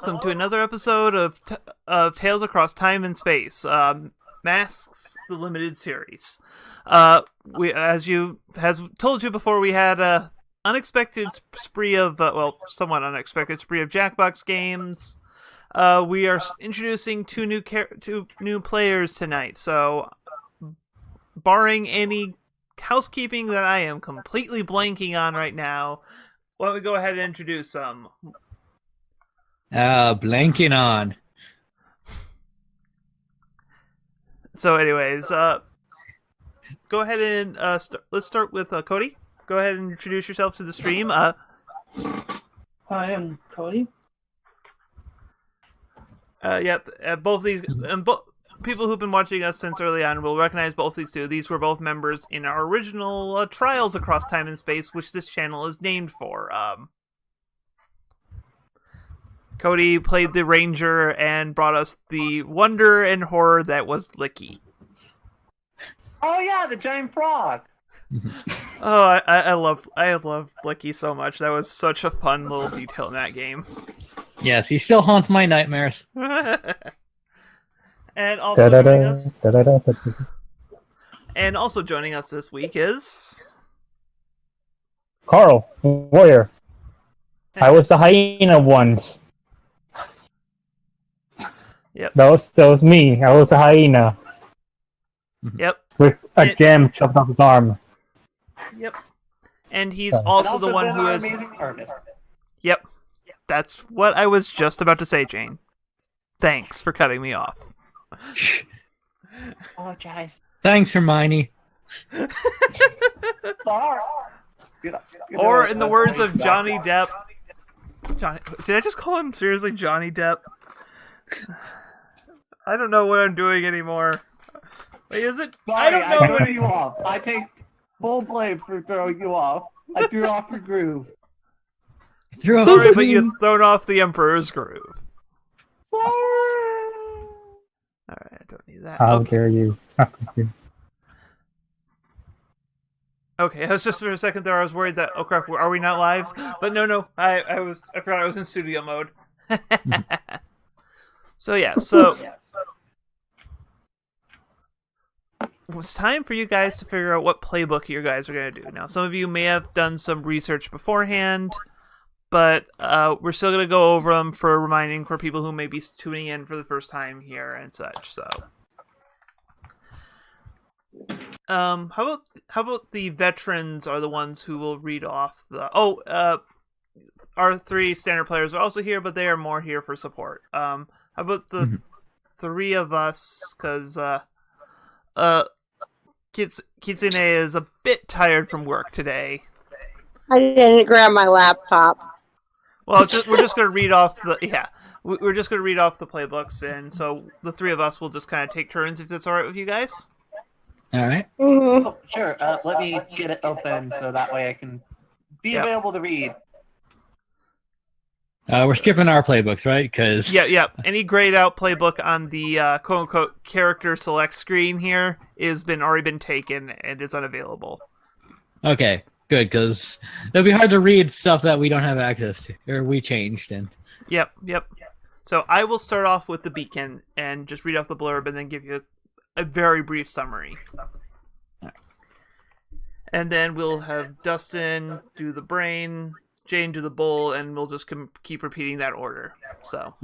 welcome to another episode of Tales Across Time and Space, Masks, the limited series. As told you before, we had a unexpected spree of, somewhat unexpected spree of Jackbox games. We are introducing two new players tonight, so barring any housekeeping that I am completely blanking on right now, why don't we go ahead and introduce them? Blanking on. So anyways, go ahead and let's start with Cody. Go ahead and introduce yourself to the stream. Hi, I'm Cody. Yep, both these people who've been watching us since early on will recognize both these two. These were both members in our original Trials Across Time and Space, which this channel is named for. Cody played the Ranger and brought us the wonder and horror that was Licky. Oh yeah, the giant frog. Oh, I love Licky so much. That was such a fun little detail in that game. Yes, he still haunts my nightmares. And also joining us. And also joining us this week is Carl, warrior. I was the hyena once. Yep. That was me. I was a hyena. Yep. With a gem chopped off his arm. Yep. And he's also the one who is. Amazing artist. Yep. That's what I was just about to say, Jane. Thanks for cutting me off. Apologize. Thanks, Hermione. Sorry. Or in the words of Johnny Depp. Did I just call him seriously Johnny Depp? I don't know what I'm doing anymore. Wait, is it? Sorry, I don't know. I threw you off. I take full blame for throwing you off. I threw off your groove. Sorry, but you've thrown off the Emperor's groove. Sorry. Alright, I don't need that. How Okay. dare you? Okay, I was just for a second there. I was worried that oh crap, are we not live? But no, I forgot I was in studio mode. So it's time for you guys to figure out what playbook you guys are going to do. Now, some of you may have done some research beforehand, but we're still going to go over them for reminding for people who may be tuning in for the first time here and such. So, how about the veterans are the ones who will read off the our three standard players are also here, but they are more here for support. How about the three of us? Because Kitsune is a bit tired from work today. I didn't grab my laptop. Well, we're just going to read off we're just going to read off the playbooks, and so the three of us will just kind of take turns if that's all right with you guys. All right. Mm-hmm. Oh, sure. Let me get it open so that way I can be available to read. We're skipping our playbooks, right? Because Yeah. Any grayed out playbook on the quote unquote character select screen here is already been taken and is unavailable. Okay, good. Because it'll be hard to read stuff that we don't have access to, or we changed. And Yep. So I will start off with the beacon and just read off the blurb and then give you a very brief summary. And then we'll have Dustin do the brain, Jane do the bull, and we'll just keep repeating that order. So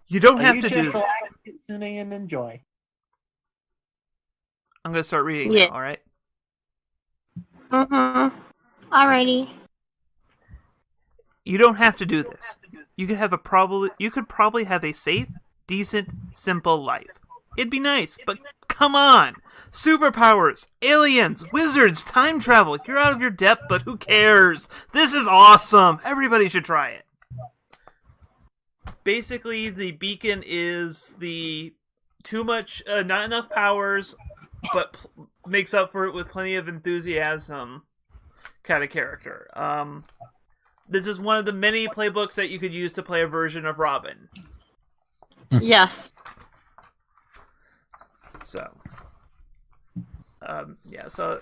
you don't have to do. Relax, Kitsune, and enjoy. I'm going to start reading Yeah. now. All right. Alrighty. You don't have to do this. You could probably have a safe, decent, simple life. It'd be nice, but come on! Superpowers, aliens, wizards, time travel. You're out of your depth, but who cares? This is awesome! Everybody should try it. Basically, the beacon is the not enough powers, but makes up for it with plenty of enthusiasm kind of character. This is one of the many playbooks that you could use to play a version of Robin. Yes. So, so,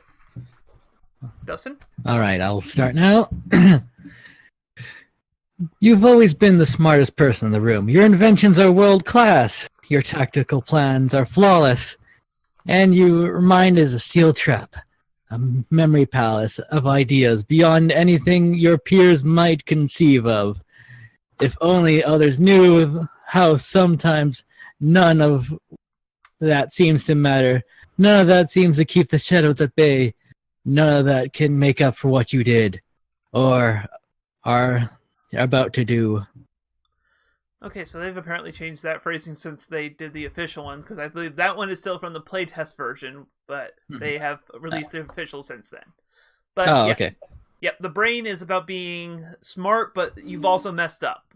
Dustin? all right, I'll start now. You've always been the smartest person in the room. Your inventions are world class. Your tactical plans are flawless. And your mind is a steel trap, a memory palace of ideas beyond anything your peers might conceive of. If only others knew how sometimes none of that seems to matter. None of that seems to keep the shadows at bay. None of that can make up for what you did, or are about to do. Okay, so they've apparently changed that phrasing since they did the official one, because I believe that one is still from the playtest version, but they have released the official since then. But Okay. Yep, the brain is about being smart, but you've also messed up.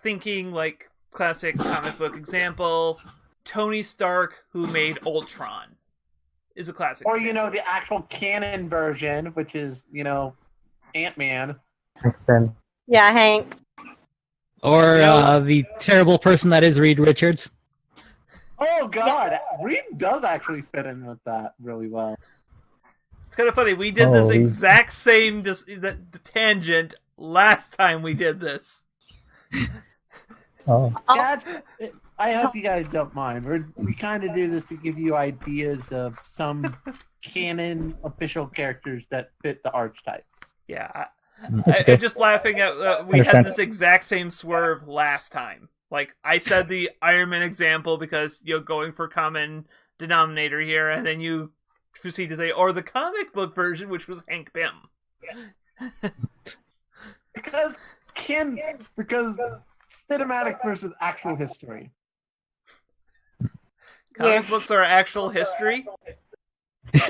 Thinking like classic comic book example, Tony Stark, who made Ultron, is a classic. Or, example. the actual canon version, which is, Ant-Man. Then Yeah, Hank. Or the terrible person that is Reed Richards. Oh, God. Reed does actually fit in with that really well. It's kind of funny. We did this Oh, exact same tangent last time we did this. oh, I hope you guys don't mind. We kind of do this to give you ideas of some canon official characters that fit the archetypes. Yeah, That's I'm good. just laughing at we had Understand. this exact same swerve last time. Like I said the Iron Man example because you're going for common denominator here, and then you proceed to say, or the comic book version, which was Hank Pym. Because cinematic versus actual history. Comic books are actual history.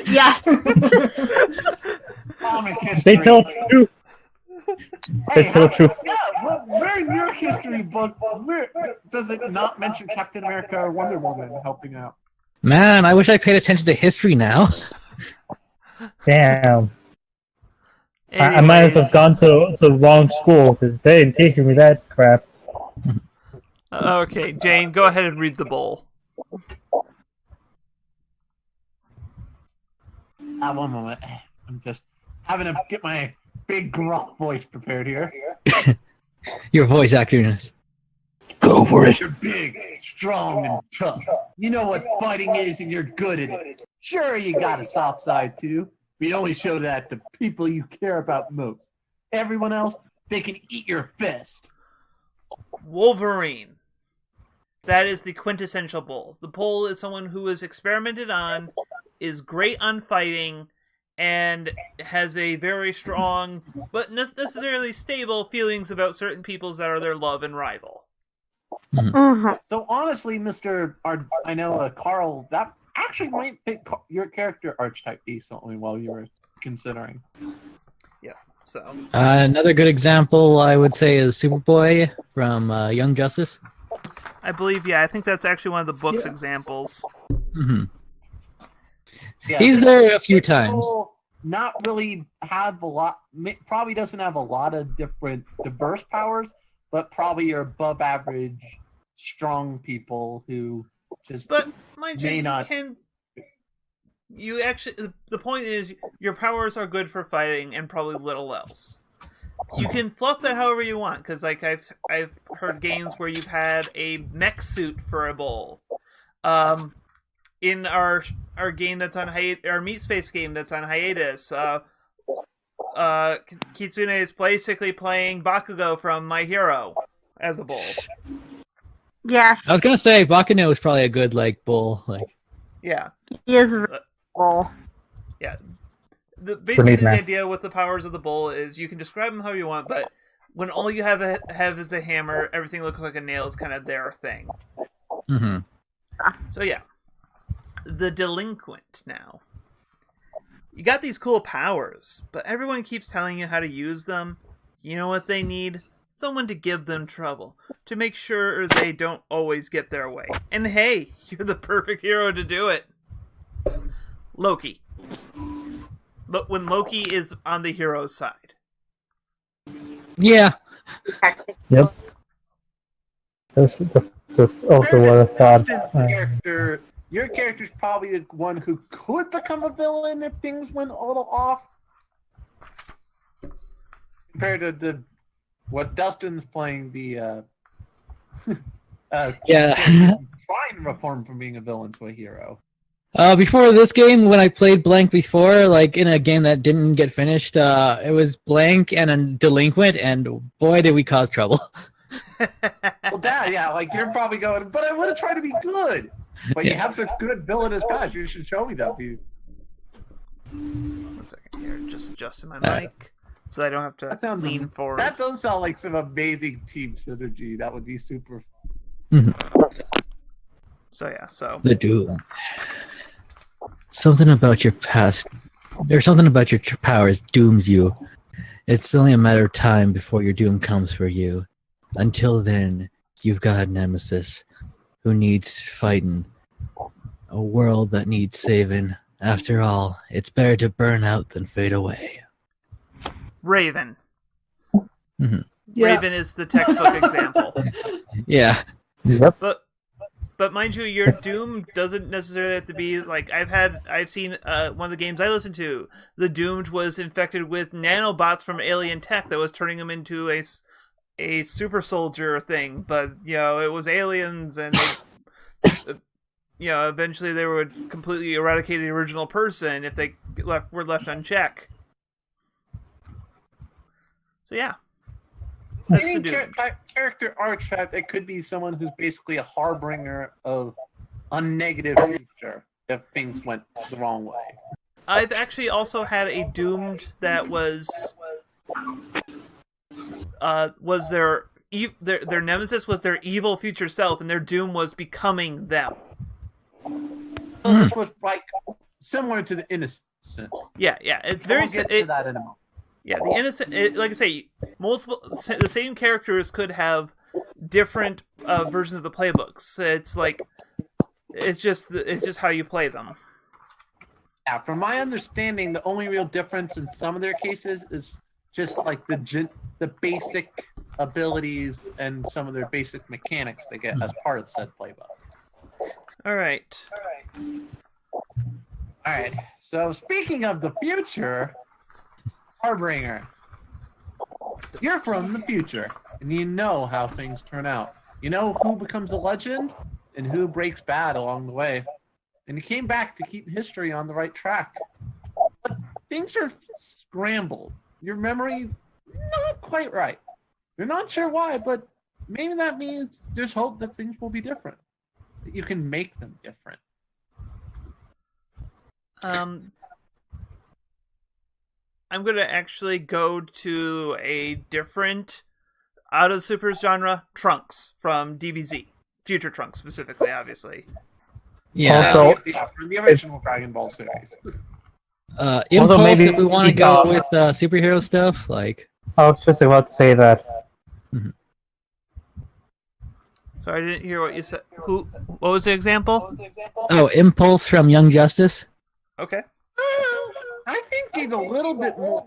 Yeah. Comic history. they tell truth. Hey, They tell the truth. yeah, well, where in your history book, does it not mention Captain America or Wonder Woman helping out? Man, I wish I paid attention to history now. Damn. I might as well have gone to the wrong school because they ain't teaching me that crap. Okay, Jane, go ahead and read the bowl. One moment. I'm just having to get my big gruff voice prepared here. Your voice actorness. Go for it. You're big, strong, and tough. You know what fighting is, and you're good at it. Sure, you got a soft side too, but you only show that to people you care about most. Everyone else, they can eat your fist. Wolverine. That is the quintessential bull. The bull is someone who is experimented on, is great on fighting, and has a very strong, but not necessarily stable, feelings about certain peoples that are their love and rival. Mhm. So honestly, I know Carl, that actually might fit your character archetype decently while you were considering. Yeah, so. Another good example, I would say, is Superboy from Young Justice. I believe, I think that's actually one of the book's examples. Mm-hmm. Yeah, He's there a few times. Not really have a lot. Probably doesn't have a lot of different diverse powers, but probably your above average strong people who just. But mind May you, not- you actually. The point is, your powers are good for fighting and probably little else. You can fluff that however you want, because like I've heard games where you've had a mech suit for a bull. In our game that's on our Meat Space game that's on hiatus, Kitsune is basically playing Bakugo from My Hero as a bull. Yeah, I was gonna say Bakuno is probably a good bull. Yeah. he is a bull. Yeah. Basically, the man. idea with the powers of the bull is you can describe them how you want, but when all you have is a hammer, everything looks like a nail is kind of their thing. Mm-hmm. So yeah. The delinquent now. You got these cool powers, but everyone keeps telling you how to use them. You know what they need? Someone to give them trouble, to make sure they don't always get their way. And hey, you're the perfect hero to do it. Loki. Look, when Loki is on the hero's side. Yeah. Yep. That's just also what I thought. Your character's probably the one who could become a villain if things went a little off. Compared to what Dustin's playing the Yeah. trying to reform from being a villain to a hero. Before this game, when I played Blank before, like in a game that didn't get finished, it was Blank and a delinquent, and boy, did we cause trouble. Well, Dad, yeah, like you're probably going, but I want to try to be good. But you have such good villainous guys. You should show me that, dude. 1 second here, just adjusting my mic so I don't have to That sounds lean forward. That does sound like some amazing team synergy. That would be super. So yeah, so The Doom. Something about your past, or something about your powers dooms you. It's only a matter of time before your doom comes for you. Until then, you've got a nemesis who needs fighting. A world that needs saving. After all, it's better to burn out than fade away. Raven. Mhm. Yeah. Raven is the textbook example. Yeah. Yep. But mind you, your Doom doesn't necessarily have to be like I've seen one of the games I listened to. The Doomed was infected with nanobots from alien tech that was turning him into a super soldier thing. But it was aliens, and they, eventually they would completely eradicate the original person if they were left unchecked. So yeah. That's Any the Doom. character archetype, it could be someone who's basically a harbinger of a negative future if things went the wrong way. I've actually also had a Doomed that was their nemesis was their evil future self, and their doom was becoming them. So this was like similar to the Innocent. Yeah, it's very We'll get to that in a moment. yeah. The Innocent, like I say, the same characters could have different versions of the playbooks. It's just how you play them. Yeah, from my understanding, the only real difference in some of their cases is just like the basic abilities and some of their basic mechanics they get as part of said playbook. All right. All right. So speaking of the future, Harbinger, you're from the future, and you know how things turn out. You know who becomes a legend and who breaks bad along the way. And you came back to keep history on the right track. But things are scrambled. Your memory's not quite right. You're not sure why, but maybe that means there's hope that things will be different. That you can make them different. I'm going to actually go to a different out of the super genre, Trunks from DBZ. Future Trunks specifically, obviously. Yeah. Also, from the original Dragon Ball series. Impulse, maybe if we want to go with superhero stuff, like... I was just about to say that. Sorry, I didn't hear what you said. What was the example? Oh, Impulse from Young Justice? Okay. I think he's a little bit more.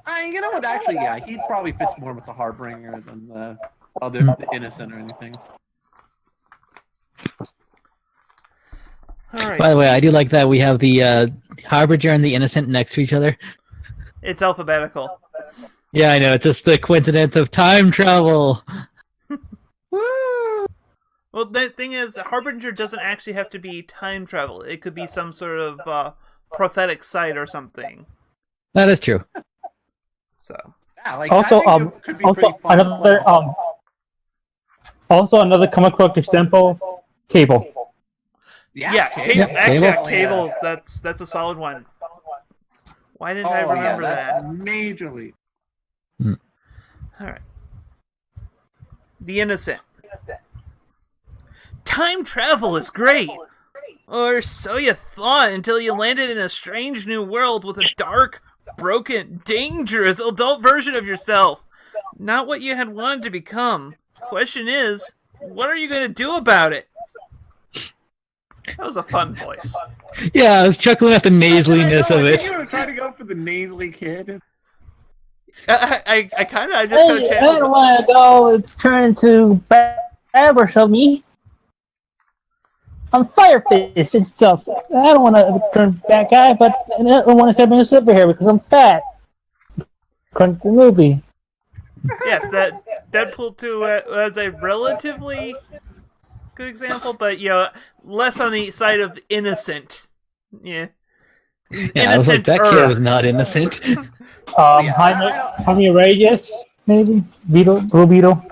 You know what? Actually, yeah, he probably fits more with the Harbinger than the the Innocent or anything. All right. By the way, I do like that we have the Harbinger and the Innocent next to each other. It's alphabetical. Yeah, I know. It's just the coincidence of time travel. Woo! Well, the thing is, the Harbinger doesn't actually have to be time travel. It could be some sort of prophetic sight or something. That is true. So. Yeah, like, Also, I think it could be pretty fun to play. Also another comic book example, Cable. Yeah, Cable. That's a solid one. Why didn't I remember that? Majorly. All right. The Innocent. Time travel is great. Or so you thought until you landed in a strange new world with a dark, broken, dangerous adult version of yourself. Not what you had wanted to become. Question is, what are you going to do about it? That was a fun voice. Yeah, I was chuckling at the nasaliness of I it. think you were trying to go for the nasally kid. I just kind of Hey, I don't want to go turn into bad or something. I'm Fireface and stuff. I don't want to turn bad guy, but I don't want to step into superhero because I'm fat. According to the movie. Yes, Deadpool 2 as a relatively good example, but less on the side of innocent. Yeah. Yeah, I was like, that kid was not innocent. Jaime Reyes, maybe Blue Beetle.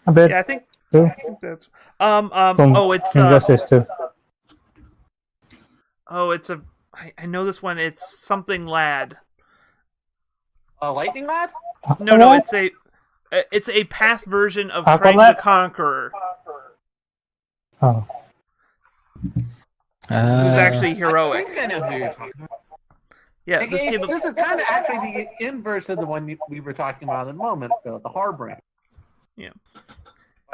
A bit. Yeah, I think that's it's Injustice too. it's a I know this one. It's something lad. Lightning Lad? No, it's a past version of Krang the Conqueror. Oh. Who's actually I heroic. think I know who you're talking about. Yeah, this is kind of actually the inverse of the one we were talking about a moment ago, the Harbinger. Yeah.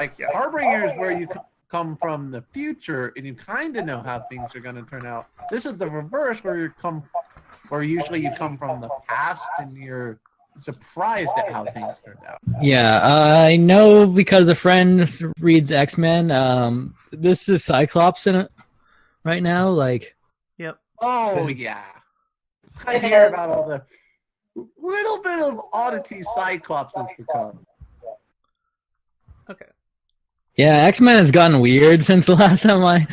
Like, Harbinger is where you come from the future, and you kind of know how things are going to turn out. This is the reverse, where usually you come from the past, and you're surprised at how things turned out. Yeah, I know because a friend reads X-Men. This is Cyclops in it right now. Like, yep. Oh yeah, I hear about all the little bit of oddity Cyclops has become. Okay. Yeah, X-Men has gotten weird since the last time I.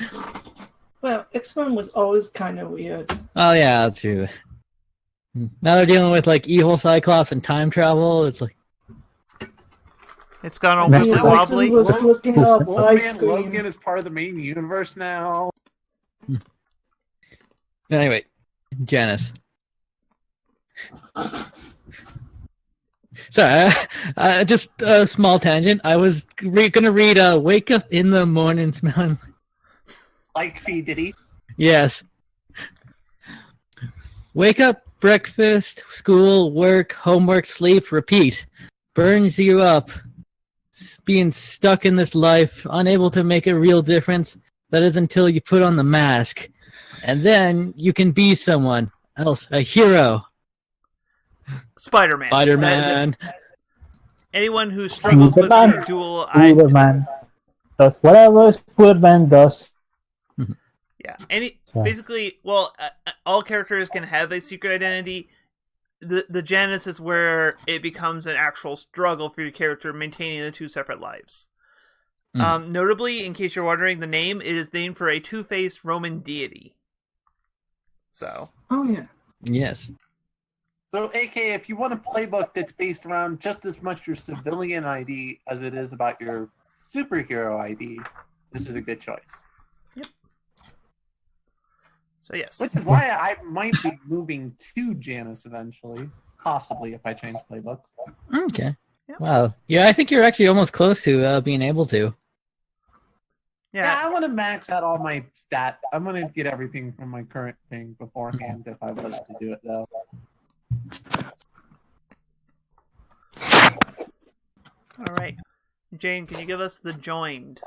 Well, X-Men was always kind of weird. Oh yeah, that's true. Now they're dealing with like evil Cyclops and time travel. It's like it's gone all wibbly wobbly. Was looking up Logan is part of the main universe now. Anyway, Janice. Sorry, just a small tangent. I was gonna read "Wake Up in the Morning Smelling." Like P. Diddy. Yes. Wake up, breakfast, school, work, homework, sleep, repeat. Burns you up. Being stuck in this life, unable to make a real difference. That is until you put on the mask. And then you can be someone else, a hero. Spider-Man. Spider-Man. Anyone who struggles with the dual Spider-Man does whatever Spider-Man does. Yeah. Basically, all characters can have a secret identity. The Janus is where it becomes an actual struggle for your character maintaining the two separate lives. Notably, in case you're wondering, the name, it is named for a two-faced Roman deity. So. Oh yeah. Yes. So, AK, if you want a playbook that's based around just as much your civilian ID as it is about your superhero ID, this is a good choice. Yep. So yes. Which is why I might be moving to Janus eventually, possibly if I change playbooks. Okay. Yep. Wow. Yeah, I think you're actually almost close to being able to. Yeah, I want to max out all my stat. I'm going to get everything from my current thing beforehand if I was to do it, though. All right. Jane, can you give us the joined?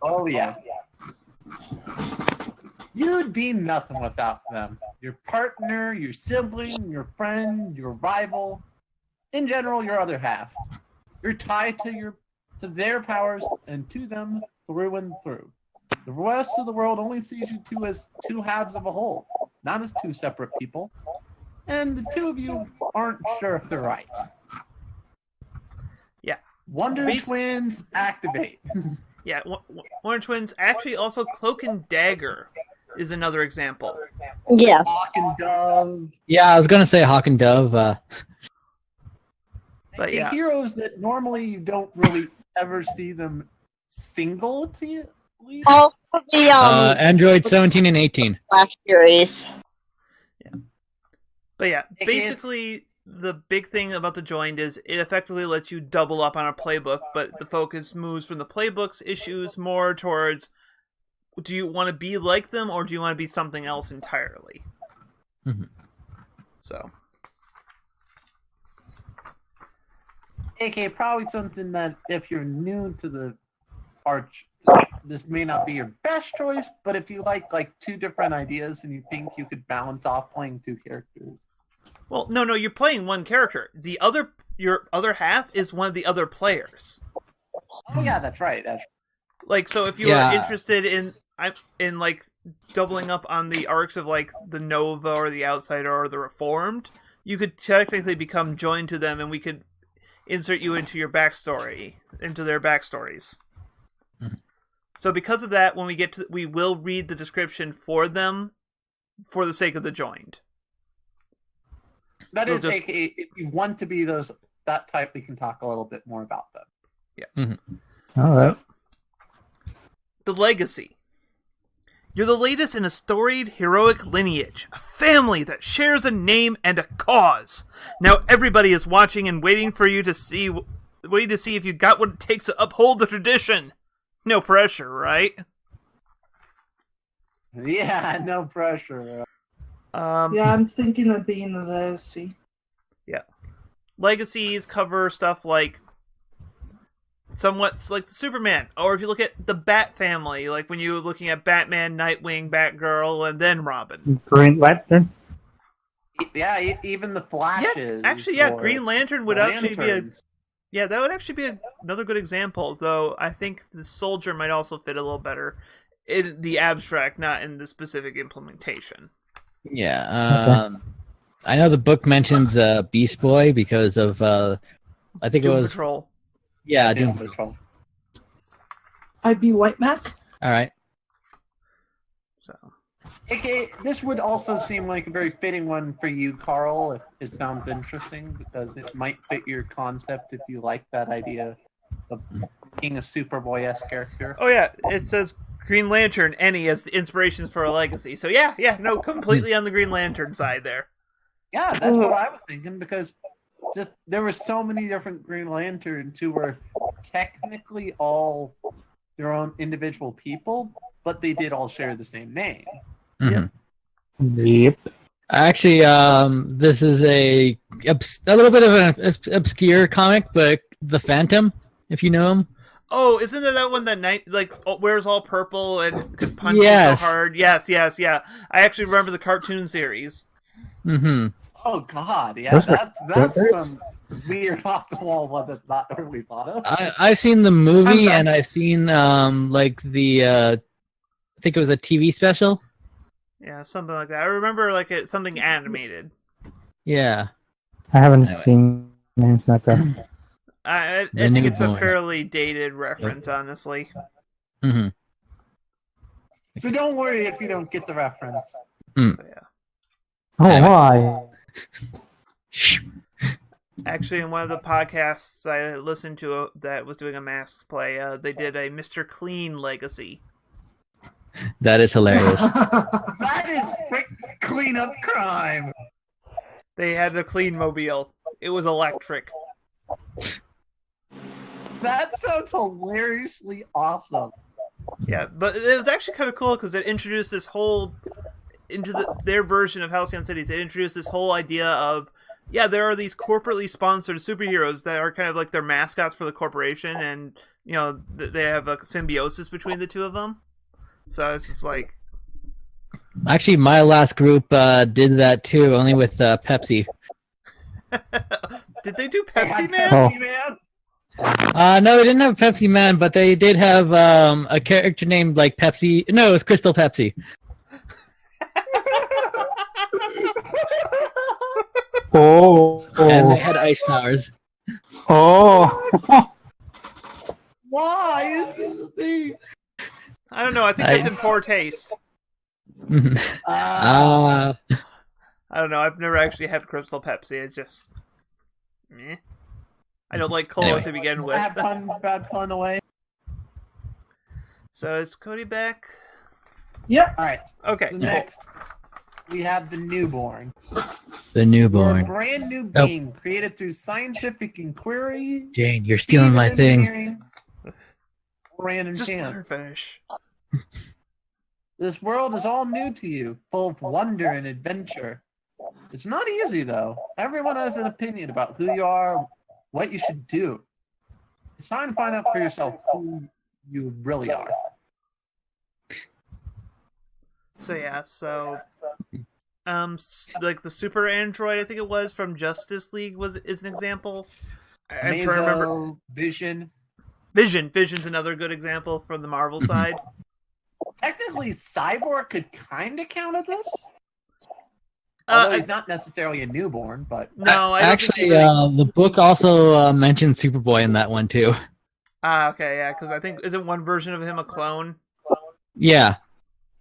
Oh, yeah. You'd be nothing without them. Your partner, your sibling, your friend, your rival. In general, your other half. You're tied to their powers and to them through and through. The rest of the world only sees you two as two halves of a whole, not as two separate people. And the two of you aren't sure if they're right. Yeah. Wonder Twins activate. Yeah, Wonder Twins. Actually, also Cloak and Dagger is another example. Yes. Hawk and Dove. Yeah, I was gonna say Hawk and Dove. But yeah. Heroes that normally you don't really ever see them singly. Also the Android 17 and 18. Flash series. But yeah, basically the big thing about the joined is it effectively lets you double up on a playbook, but the focus moves from the playbook's issues more towards, do you want to be like them or do you want to be something else entirely? Mm-hmm. So. AK, probably something that if you're new to the arch, this may not be your best choice, but if you like two different ideas and you think you could balance off playing two characters. Well, no, you're playing one character. Your other half is one of the other players. Oh yeah, that's right. Like, so if you are interested in like doubling up on the arcs of like the Nova or the Outsider or the Reformed, you could technically become joined to them, and we could insert you into your backstory, into their backstories. Mhm. So because of that, when we get to, we will read the description for them, for the sake of the joined. That We'll is, just- if you want to be that type, we can talk a little bit more about them. All right. The legacy. You're the latest in a storied, heroic lineage, a family that shares a name and a cause. Now everybody is watching and waiting for you to see if you got what it takes to uphold the tradition. No pressure, right? Yeah, no pressure. Yeah, I'm thinking of being the legacy. Legacies cover stuff like somewhat like the Superman, or if you look at the Bat family, like when you're looking at Batman, Nightwing, Batgirl, and then Robin. Green Lantern. Yeah, even the Flashes. or Green Lantern would actually be a Lanterns. that would actually be another good example. Though I think the Soldier might also fit a little better in the abstract, not in the specific implementation. Yeah. I know the book mentions Beast Boy because of I think Doom it was Patrol. yeah, Doom Doom. Patrol. I'd be White Mac. All right. So Okay, this would also seem like a very fitting one for you, Carl, if it sounds interesting, because it might fit your concept if you like that idea of being a Superboy-esque character. oh yeah, it says Green Lantern any as the inspirations for a legacy. So yeah, no, completely on the Green Lantern side there. Yeah, that's what I was thinking, because just there were so many different Green Lanterns who were technically all their own individual people, but they did all share the same name. Mhm. Yep. Actually, this is a little bit of an obscure comic, but The Phantom, if you know him. Oh, isn't there that one that wears all purple and could punch Yes. so hard? Yes, yeah. I actually remember the cartoon series. Mm-hmm. Oh God, yeah, That's that's some weird off the wall one that's not really thought of. I've seen the movie I'm back. and I've seen like the I think it was a TV special. Yeah, something like that. I remember something animated. Yeah. I haven't Anyway. seen names like that. I The think it's a newborn. fairly dated reference, honestly. Mm-hmm. So don't worry if you don't get the reference. So, yeah. Oh, Anyway. why? Actually, in one of the podcasts I listened to that was doing a Masks play, they did a Mr. Clean legacy. That is hilarious. That is quick cleanup crime. They had the Clean Mobile. It was electric. That sounds hilariously awesome. Yeah, but it was actually kind of cool because it introduced this whole their version of Halcyon Cities. It introduced this whole idea of there are these corporately sponsored superheroes that are kind of like their mascots for the corporation, and they have a symbiosis between the two of them. So it's just like Actually, my last group did that too, only with Pepsi. did they do They had Pepsi Man? Pepsi Man? No, they didn't have Pepsi Man, but they did have a character named like Pepsi. No, it was Crystal Pepsi. Oh, And they had ice powers. oh. Why is this a thing? I don't know. I think that's in poor taste. Ah, I don't know. I've never actually had Crystal Pepsi. It's just, meh. I don't like cola Anyway. to begin with. Bad pun away. So is Cody back? Yep. All right. Okay. So next, we have the newborn. the You're a newborn. brand new Oh. being created through scientific inquiry, Jane, you're stealing my thing. engineering, or random Just let chance. her finish. This world is all new to you, full of wonder and adventure. It's not easy, though. Everyone has an opinion about who you are, what you should do. It's time to find out for yourself who you really are. So like the super android, I think it was from Justice League is an example. I'm trying to remember. Mazo, Vision. Vision's another good example from the Marvel side. Technically, Cyborg could kind of count at this. Although he's not necessarily a newborn, but no, I don't Actually, think he really... the book also mentions Superboy in that one too. Okay, yeah, because I think isn't one version of him a clone? Yeah.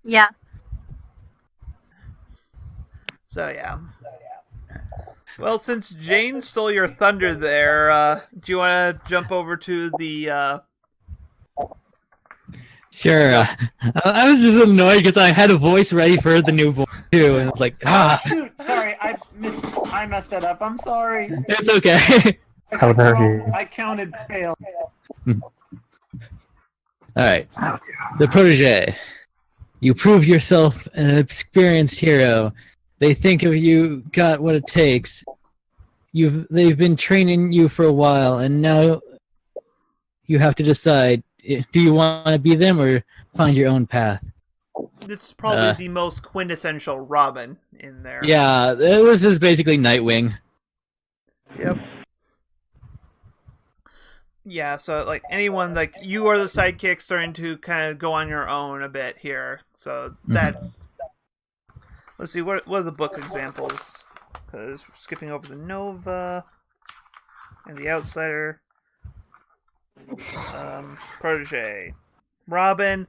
Yeah. So yeah. Well, since Jane stole your thunder there, do you want to jump over to the? Sure. I was just annoyed because I had a voice ready for the new voice too, and I was like, shoot, sorry, I messed that up. I'm sorry. It's okay. How dare you. I counted fail. Alright. The protege. You prove yourself an experienced hero. They think of you got what it takes. They've been training you for a while, and now you have to decide, do you want to be them or find your own path? It's probably the most quintessential Robin in there. Yeah, it was just basically Nightwing. Yep. Yeah, so like anyone, like you are the sidekick starting to kind of go on your own a bit here. So that's... Let's see, what are the book examples? Because we're skipping over the Nova and the Outsider. Protege. Robin.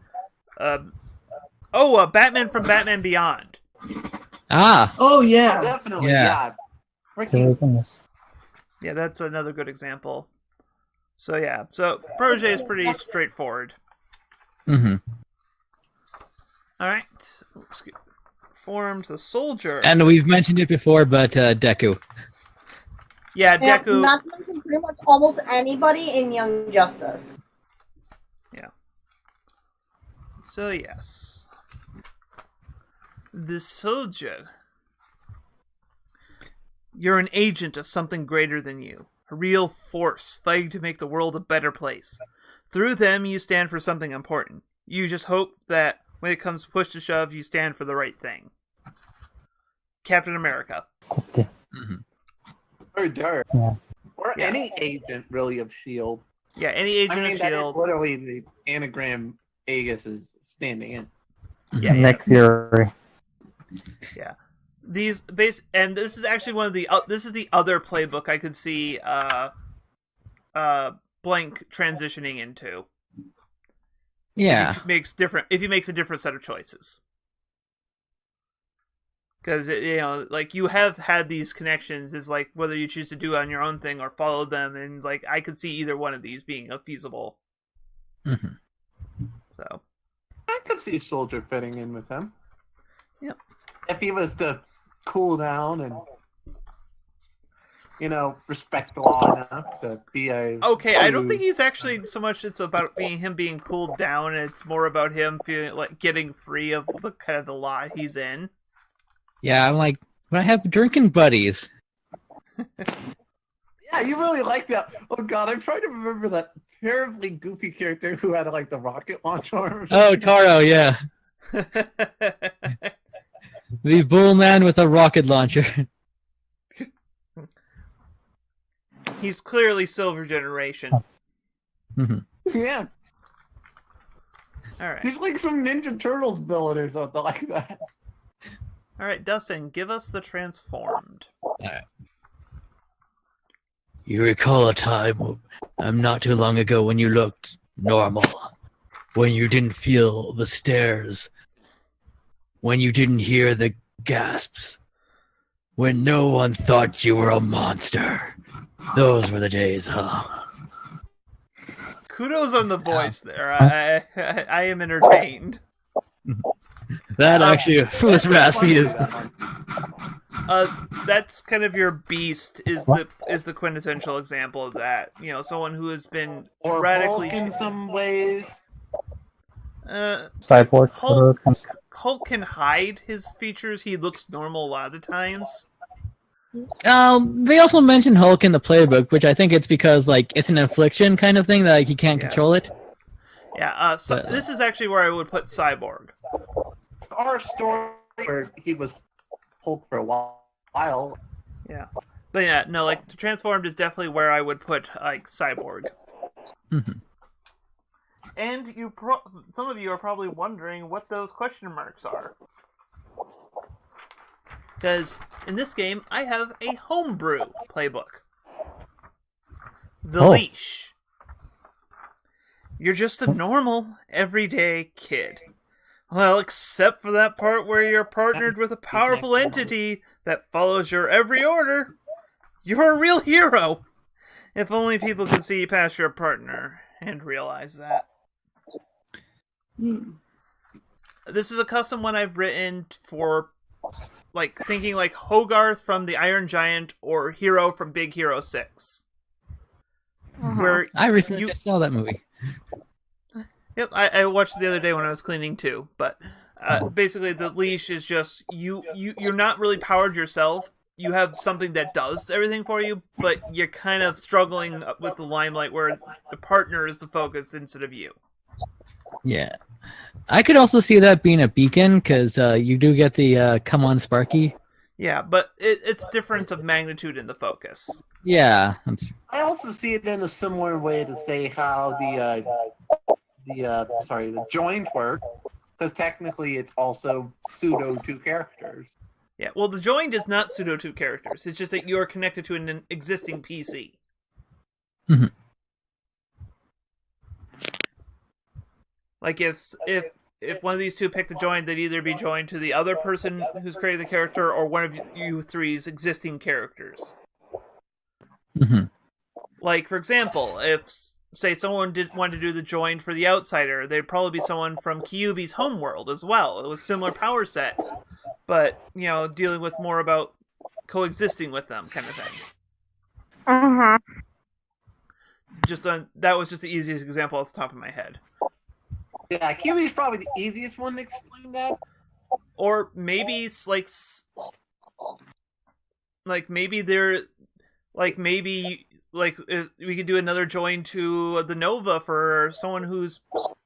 Batman from Batman Beyond. Ah! Oh yeah. Definitely, Yeah. Freaking Yeah, that's another good example. So yeah, so Protege is pretty straightforward. Mm-hmm. Alright. Formed the soldier. And we've mentioned it before, but Deku. Yeah, Deku. Not to mention pretty much almost anybody in Young Justice. Yeah. So yes. The soldier. You're an agent of something greater than you. A real force fighting to make the world a better place. Through them, you stand for something important. You just hope that when it comes push to shove, you stand for the right thing. Captain America. Okay. Or Dirt. Yeah. Or any agent, really, of S.H.I.E.L.D. Yeah, any agent of that is S.H.I.E.L.D. literally the anagram Aegis is standing in. Yeah, Nick Fury. Yeah. And this is actually one of the this is the other playbook I could see Blank transitioning into. Yeah. If he makes a different set of choices. Because like you have had these connections, is like whether you choose to do on your own thing or follow them, and like I could see either one of these being a feasible. Mm-hmm. So I could see Soldier fitting in with him. Yep. If he was to cool down and respect the law enough to be a... Okay, I don't think he's actually so much it's about him being cooled down, it's more about him feeling like getting free of the kind of the law he's in. Yeah, I'm like, when I have drinking buddies. Yeah, you really like that. Oh god, I'm trying to remember that terribly goofy character who had like the rocket launch arm. Oh, Taro, yeah. The bull man with a rocket launcher. He's clearly Silver Generation. Mm-hmm. Yeah. Alright. He's like some Ninja Turtles villain or something like that. Alright, Dustin, give us the transformed. Alright. You recall a time not too long ago when you looked normal. When you didn't feel the stares. When you didn't hear the gasps. When no one thought you were a monster. Those were the days, huh? Kudos on the voice there. I am entertained. That actually was raspy. That's kind of your beast is the quintessential example of that. Someone who has been or radically Hulk in some ways. Cyborg. Hulk can hide his features. He looks normal a lot of the times. They also mentioned Hulk in the playbook, which I think it's because like it's an affliction kind of thing that like, he can't control it. Yeah. So this is actually where I would put Cyborg. Our story where he was Hulk for a while. Yeah, but yeah, no, like transformed is definitely where I would put like Cyborg. Mm-hmm. And some of you are probably wondering what those question marks are. Because in this game, I have a homebrew playbook. The Oh. Leash. You're just a normal, everyday kid. Well, except for that part where you're partnered with a powerful entity that follows your every order. You're a real hero. If only people could see past your partner and realize that. This is a custom one I've written for, like, thinking like Hogarth from the Iron Giant or Hero from Big Hero 6. Where I recently just saw that movie. Yep, I watched it the other day when I was cleaning too. But basically, the Leash is just you're not really powered yourself. You have something that does everything for you, but you're kind of struggling with the limelight where the partner is the focus instead of you. Yeah. I could also see that being a beacon, because you do get the come on Sparky. Yeah, but it's difference of magnitude in the focus. Yeah. I also see it in a similar way to say how the joined work, because technically it's also pseudo two characters. Yeah, well, the joined is not pseudo two characters. It's just that you are connected to an existing PC. Mhm. Like if one of these two picked a join, they'd either be joined to the other person who's created the character or one of you three's existing characters. Mhm. Like, for example, if, say, someone wanted to do the join for the Outsider, they'd probably be someone from Kyuubi's homeworld as well. It was similar power set, but, you know, dealing with more about coexisting with them kind of thing. That was just the easiest example off the top of my head. Yeah, Kyuubi's probably the easiest one to explain that. Or maybe it's like maybe there, we could do another join to the Nova for someone who's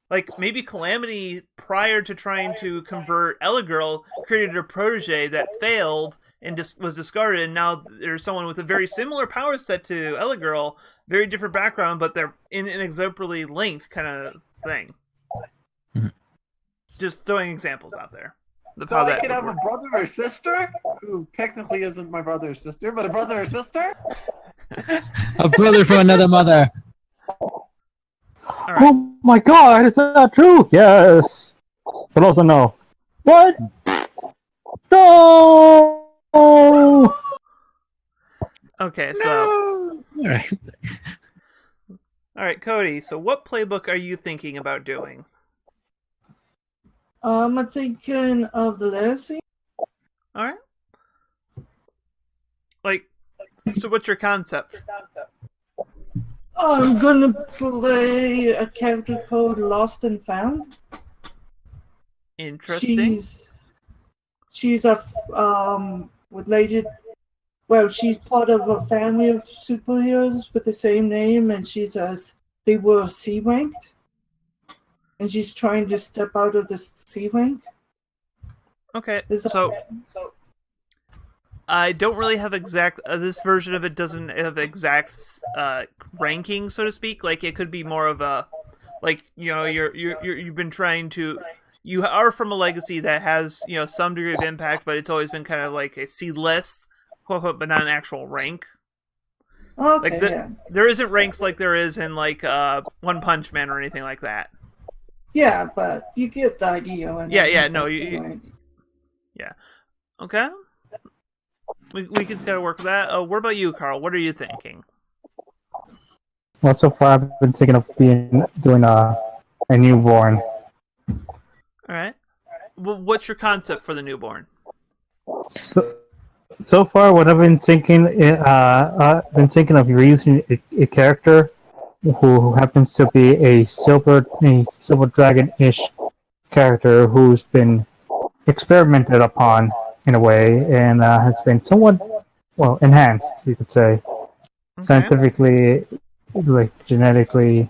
like maybe Calamity prior to trying to convert Eligirl created a protege that failed and was discarded, and now there's someone with a very similar power set to Eligirl, very different background, but they're inexorably linked kind of thing. Just throwing examples out there. So I could have a brother or sister, who technically isn't my brother or sister, but a brother or sister? A brother from another mother. Right. Oh my god, is that true? Yes. But also no. What? No! Okay, so... Alright. Alright, Cody, so what playbook are you thinking about doing? I'm thinking of the legacy. Alright. Like, so what's your concept? I'm gonna play a character called Lost and Found. Interesting. She's a related. Well, she's part of a family of superheroes with the same name, and they were C ranked, and she's trying to step out of the C rank. Okay, so I don't really have exact. This version of it doesn't have exact ranking, so to speak. Like it could be more of a, like you've been trying to. You are from a legacy that has some degree of impact, but it's always been kind of like a C list, quote unquote, but not an actual rank. Okay, like yeah. There isn't ranks like there is in like One Punch Man or anything like that. Yeah, but you get the idea. Yeah. Okay. We could kind of work with that. What about you, Carl? What are you thinking? Well, so far I've been thinking of doing a newborn. All right. Well, what's your concept for the newborn? So far, what I've been thinking, of using a character who happens to be a silver dragon-ish character who's been experimented upon in a way and has been somewhat enhanced, you could say, scientifically, like genetically,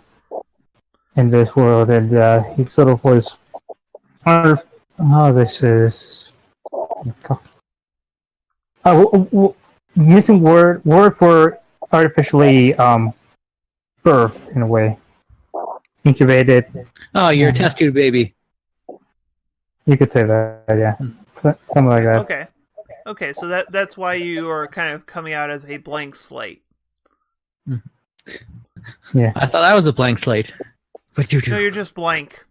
in this world, and he sort of was missing word for artificially birthed in a way, incubated. Oh, you're a test tube baby. You could say that, yeah, something like that. Okay, so that's why you are kind of coming out as a blank slate. Yeah. I thought I was a blank slate. But you No, do. you're just blank.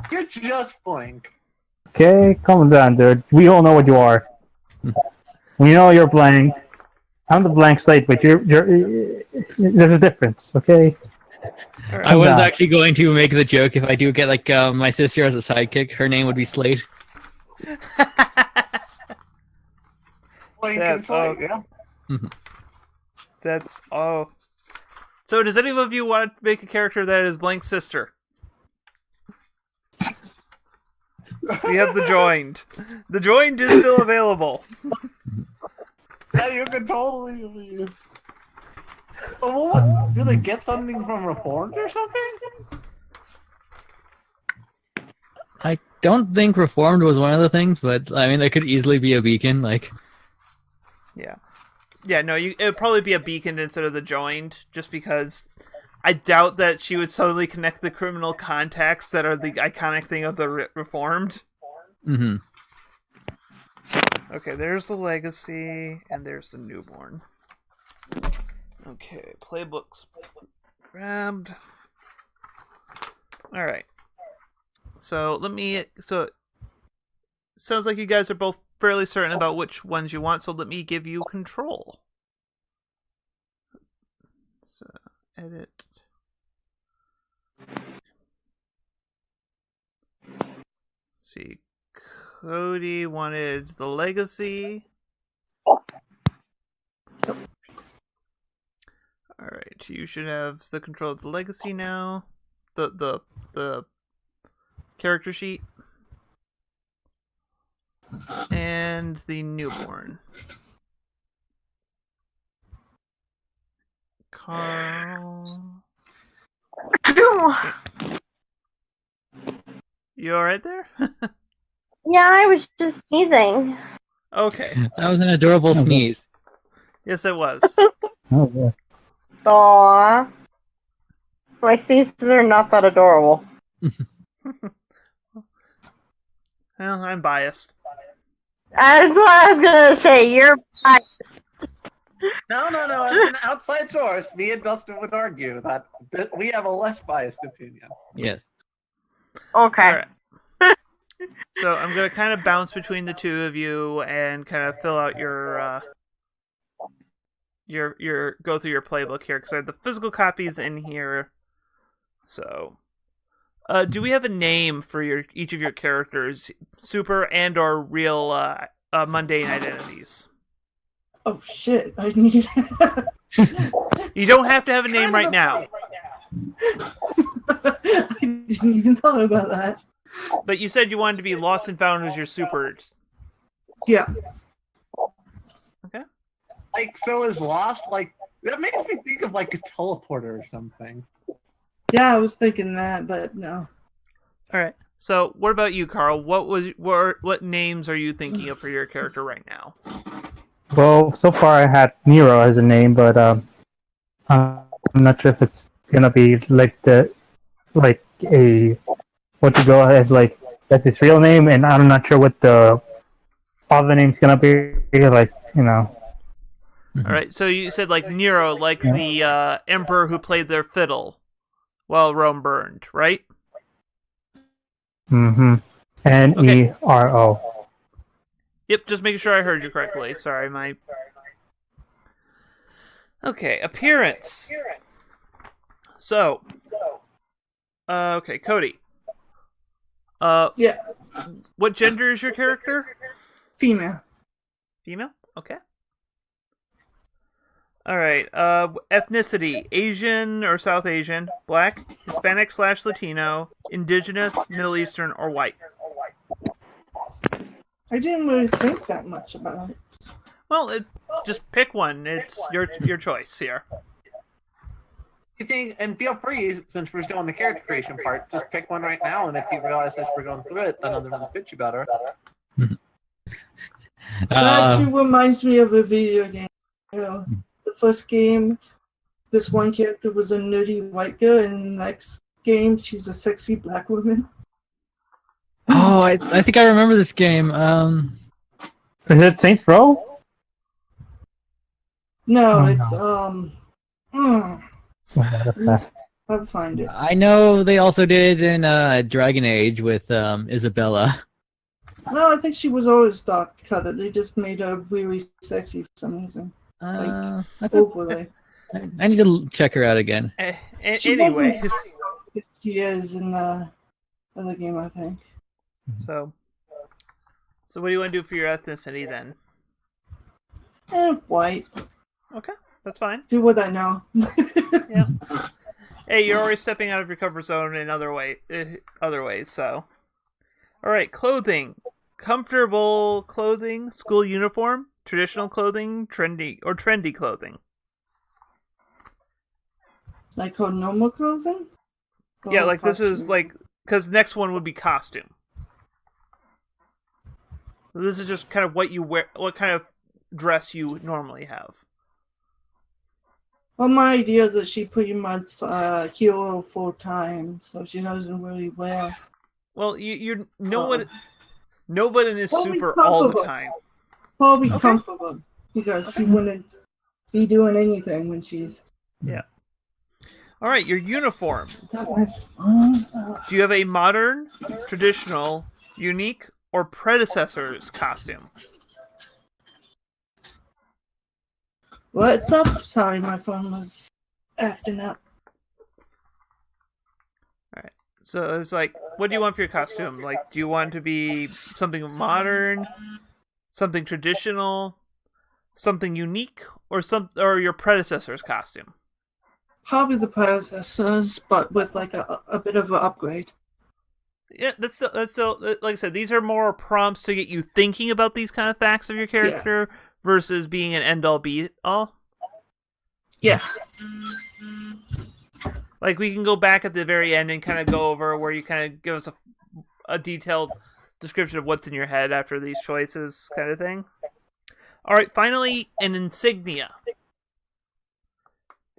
You're just blank. Okay, calm down, dude. We all know what you are. We know you're blank. I'm the blank slate, but you're there's a difference, okay? I was down. actually going to make the joke if I do get like my sister as a sidekick, her name would be Slate. Blank That's and slate, yeah. That's So does any of you want to make a character that is Blank's sister? We have the joined. The joined is still available. Yeah, you can totally. Oh, what? Do they get something from Reformed or something? I don't think Reformed was one of the things, but I mean, that could easily be a beacon. Like, Yeah, no, it would probably be a beacon instead of the joined, just because I doubt that she would suddenly connect the criminal contacts that are the iconic thing of the Reformed. mm-hmm. Okay, there's the legacy, and there's the newborn. Okay, playbooks grabbed. Alright. So, sounds like you guys are both fairly certain about which ones you want, so let me give you control. So, edit. See, Cody wanted the legacy. Alright, you should have the control of the legacy now. The character sheet. And the newborn. Carl. You alright there? Yeah, I was just sneezing. Okay. That was an adorable sneeze. Yes, it was. Oh, yeah. Aww. My sneezes are not that adorable. Well, I'm biased. That's what I was gonna say. You're biased. No. As an outside source, me and Dustin would argue that we have a less biased opinion. Yes. Okay. Alright. So I'm going to kind of bounce between the two of you and kind of fill out your go through your playbook here, because I have the physical copies in here. So, do we have a name for each of your characters, super and or real mundane identities? Oh shit! I need. You don't have to have a name right now, I didn't even thought about that. but you said you wanted to be lost and found as your super. Yeah. Okay. Like, so is Lost, like, that makes me think of, like, a teleporter or something. Yeah, I was thinking that, but no. All right. So, what about you, Carl? What names are you thinking of for your character right now? Well, so far I had Nero as a name, but I'm not sure if it's gonna be what to go as like that's his real name, and I'm not sure what the other name's gonna be. Like, you know. All right. So you said like Nero, like the emperor who played their fiddle while Rome burned, right? Mm-hmm. Nero. Yep, just making sure I heard you correctly. Sorry, my... Okay, appearance. So, okay, Cody. Yeah, What gender is your character? female. Female? Okay. Alright, ethnicity. Asian or South Asian, Black, Hispanic / Latino, Indigenous, Middle Eastern, or White. I didn't really think that much about it. Well, just pick one. It's your choice here. You think, and feel free, since we're still on the character creation part, just pick one right now, and if you realize as we're going through it, another one will fit you better. That actually reminds me of the video game. You know, the first game, this one character was a nerdy white girl, and in the next game, she's a sexy black woman. Oh, I think I remember this game. Is it Saints Row? No, Oh, it's That's fast. I'll find it. I know they also did in Dragon Age with Isabella. No, I think she was always dark colored. They just made her really sexy for some reason. I thought- Overlay. I need to check her out again. She Anyways, wasn't- She is in the other game, I think. so what do you want to do for your ethnicity then? White. Okay, that's fine. Do what I know. Yeah. Hey, you're already stepping out of your comfort zone in other ways. So, all right, clothing: comfortable clothing, school uniform, traditional clothing, trendy clothing. Like her normal clothing? Yeah, Or like this is costume? like because next one would be costume. This is just kind of what you wear, what kind of dress you normally have. Well, my idea is that she pretty much hero full time, so she doesn't really wear. Well, you know what? Nobody is Well, super we all the comfortable. time. Probably Okay. comfortable because she wouldn't be doing anything when she's. Yeah. All right, your uniform. Got my phone. Do you have a modern, traditional, unique, or predecessor's costume? What's up? Sorry, my phone was acting up. So it's like, what do you want for your costume? Like, do you want it to be something modern, something traditional, something unique, or your predecessor's costume? Probably the predecessors, but with like a bit of an upgrade. Yeah, that's still like I said. These are more prompts to get you thinking about these kind of facts of your character versus being an end all be all. Yeah. Like we can go back at the very end and kind of go over where you kind of give us a detailed description of what's in your head after these choices, kind of thing. All right, finally, an insignia: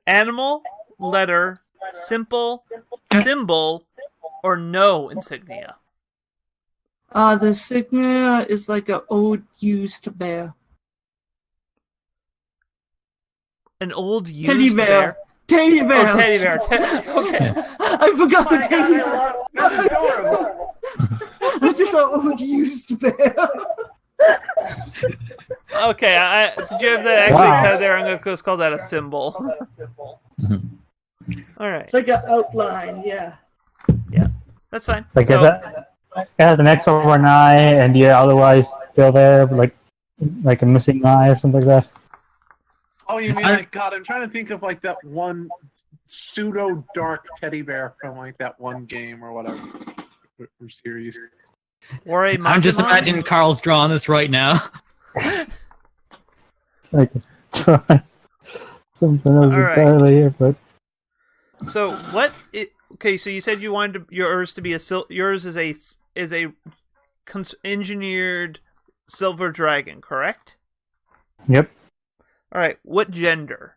animal, letter, simple, symbol, or no insignia. The insignia is like an old used bear. An old used Teddy bear. Teddy bear. Oh, teddy bear. Okay. I forgot the teddy bear. That's adorable. It's just an old used bear. Okay, since you have that actually Wow. kind of there, I'm going to just call that a symbol. All right. Like an outline, yeah. That's fine. Like So, it has an X over an eye, and you're otherwise still there, but like a missing eye or something like that. Oh, you mean like God? I'm trying to think of like that one pseudo dark teddy bear from like that one game or whatever or series. or a I'm just Majimon? imagining Carl's drawing this right now. Like try something else All right. entirely here, but So okay, so you said you wanted yours to be yours is a engineered silver dragon, correct? yep. All right, what gender?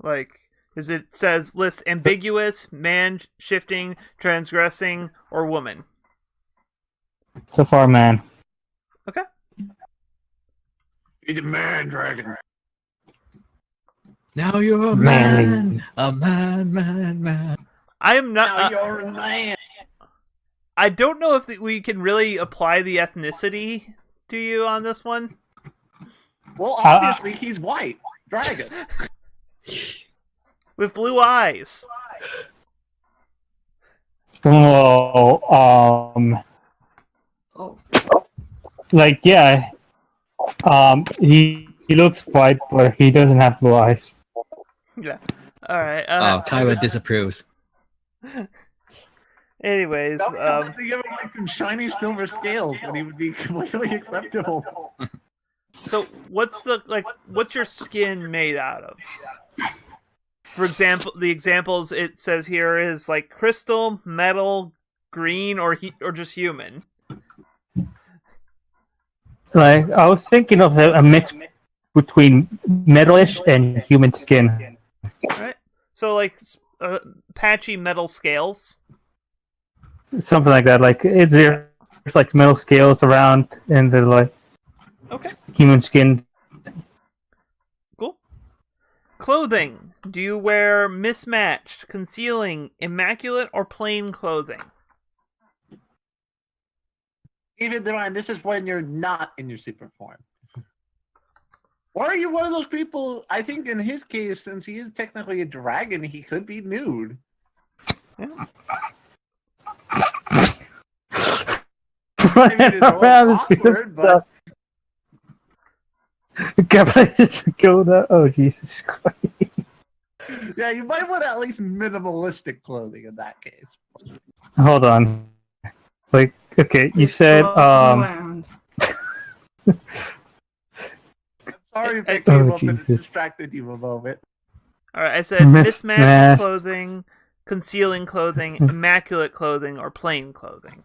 Like, is it says lists ambiguous, man, shifting, transgressing, or woman? So far, man. Okay. He's a man dragon. Now you're a Manly. man, a man. I am Now not. you're a man. I don't know if we can really apply the ethnicity to you on this one. Well, obviously he's white dragon. With blue eyes. Well, Oh, like yeah, he looks white, but he doesn't have blue eyes. Yeah. All right. Oh, Kyra disapproves. Anyways, Give him like some shiny silver scales, and he would be completely acceptable. so what's your skin made out of? For example, the examples it says here is like crystal, metal, green, or just human. Like I was thinking of a mix between metalish and human skin. All right. So like patchy metal scales. Something like that. Like there's like metal scales around, and they're like Okay. Human skin. Cool. Clothing. Do you wear mismatched, concealing, immaculate, or plain clothing? Keep in mind, this is when you're not in your super form. Or are you one of those people, I think in his case, since he is technically a dragon, he could be nude. Yeah. I mean, it's a little awkward, but... Can I just go there? Oh, Jesus Christ. Yeah, you might want at least minimalistic clothing in that case. Hold on. Like, okay, you It's said, around. I'm sorry if I came Oh, up and Jesus. distracted you a moment. Alright, I said mismatched Mismatched. clothing, concealing clothing, immaculate clothing, or plain clothing.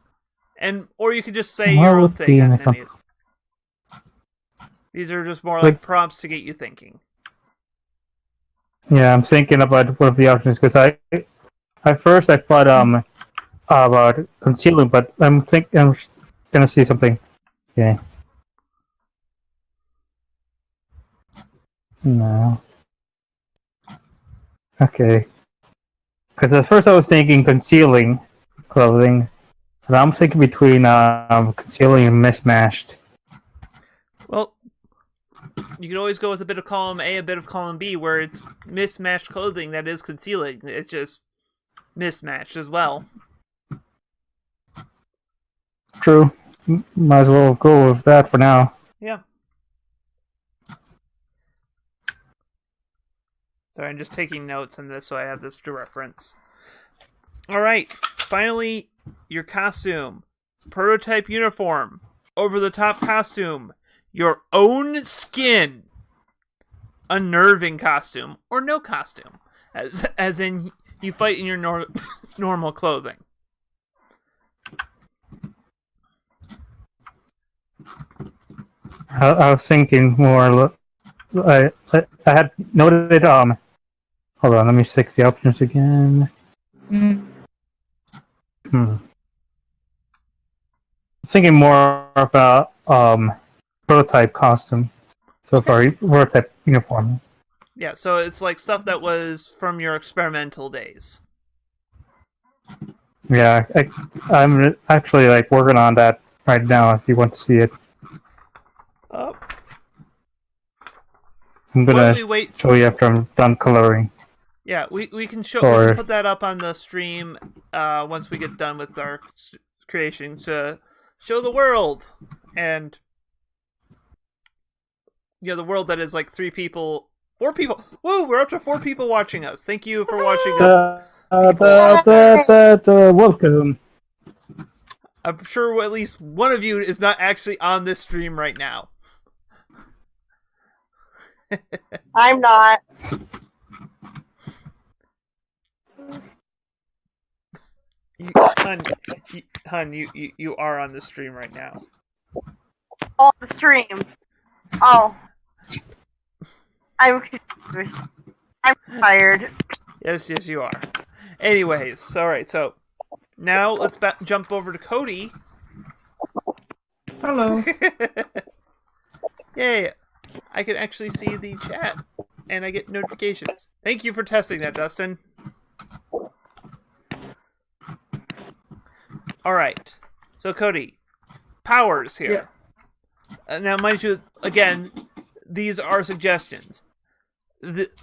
Or you could just say What your own would thing. be On in any of These are just more Like- like prompts to get you thinking. Yeah, I'm thinking about one of the options because at first I thought about concealing, but I'm gonna see something. Okay. No. Okay. Because at first I was thinking concealing clothing, but I'm thinking between concealing and mismatched. Well, you can always go with a bit of column A, a bit of column B, where it's mismatched clothing that is concealing. It's just mismatched as well. True. Might as well go with that for now. Yeah. Sorry, I'm just taking notes on this so I have this to reference. Alright, finally, your costume. Prototype uniform. Over-the-top costume. Your own skin. Unnerving costume. Or no costume. As in, you fight in your normal clothing. I was thinking more. I had noted. Hold on. Let me stick the options again. Thinking more about prototype costume. So sorry, prototype uniform. Yeah, so it's like stuff that was from your experimental days. Yeah, I'm actually like working on that right now. If you want to see it, Oh. I'm Why gonna don't we wait? show you after I'm done coloring. Yeah, we can show. Or- We can put that up on the stream once we get done with our creation to show the world and the world that is like 3 people, 4 people. Woo! We're up to 4 people watching us. Thank you for watching us. Welcome. I'm sure at least one of you is not actually on this stream right now. I'm not. Hun, you are on the stream right now. On the stream. Oh. I'm confused. I'm tired. Yes, you are. Anyways, alright, so now let's jump over to Cody. Hello. Yay! I can actually see the chat, and I get notifications. Thank you for testing that, Dustin. Alright, so Cody, powers here. Yeah. Now, mind you, again, these are suggestions.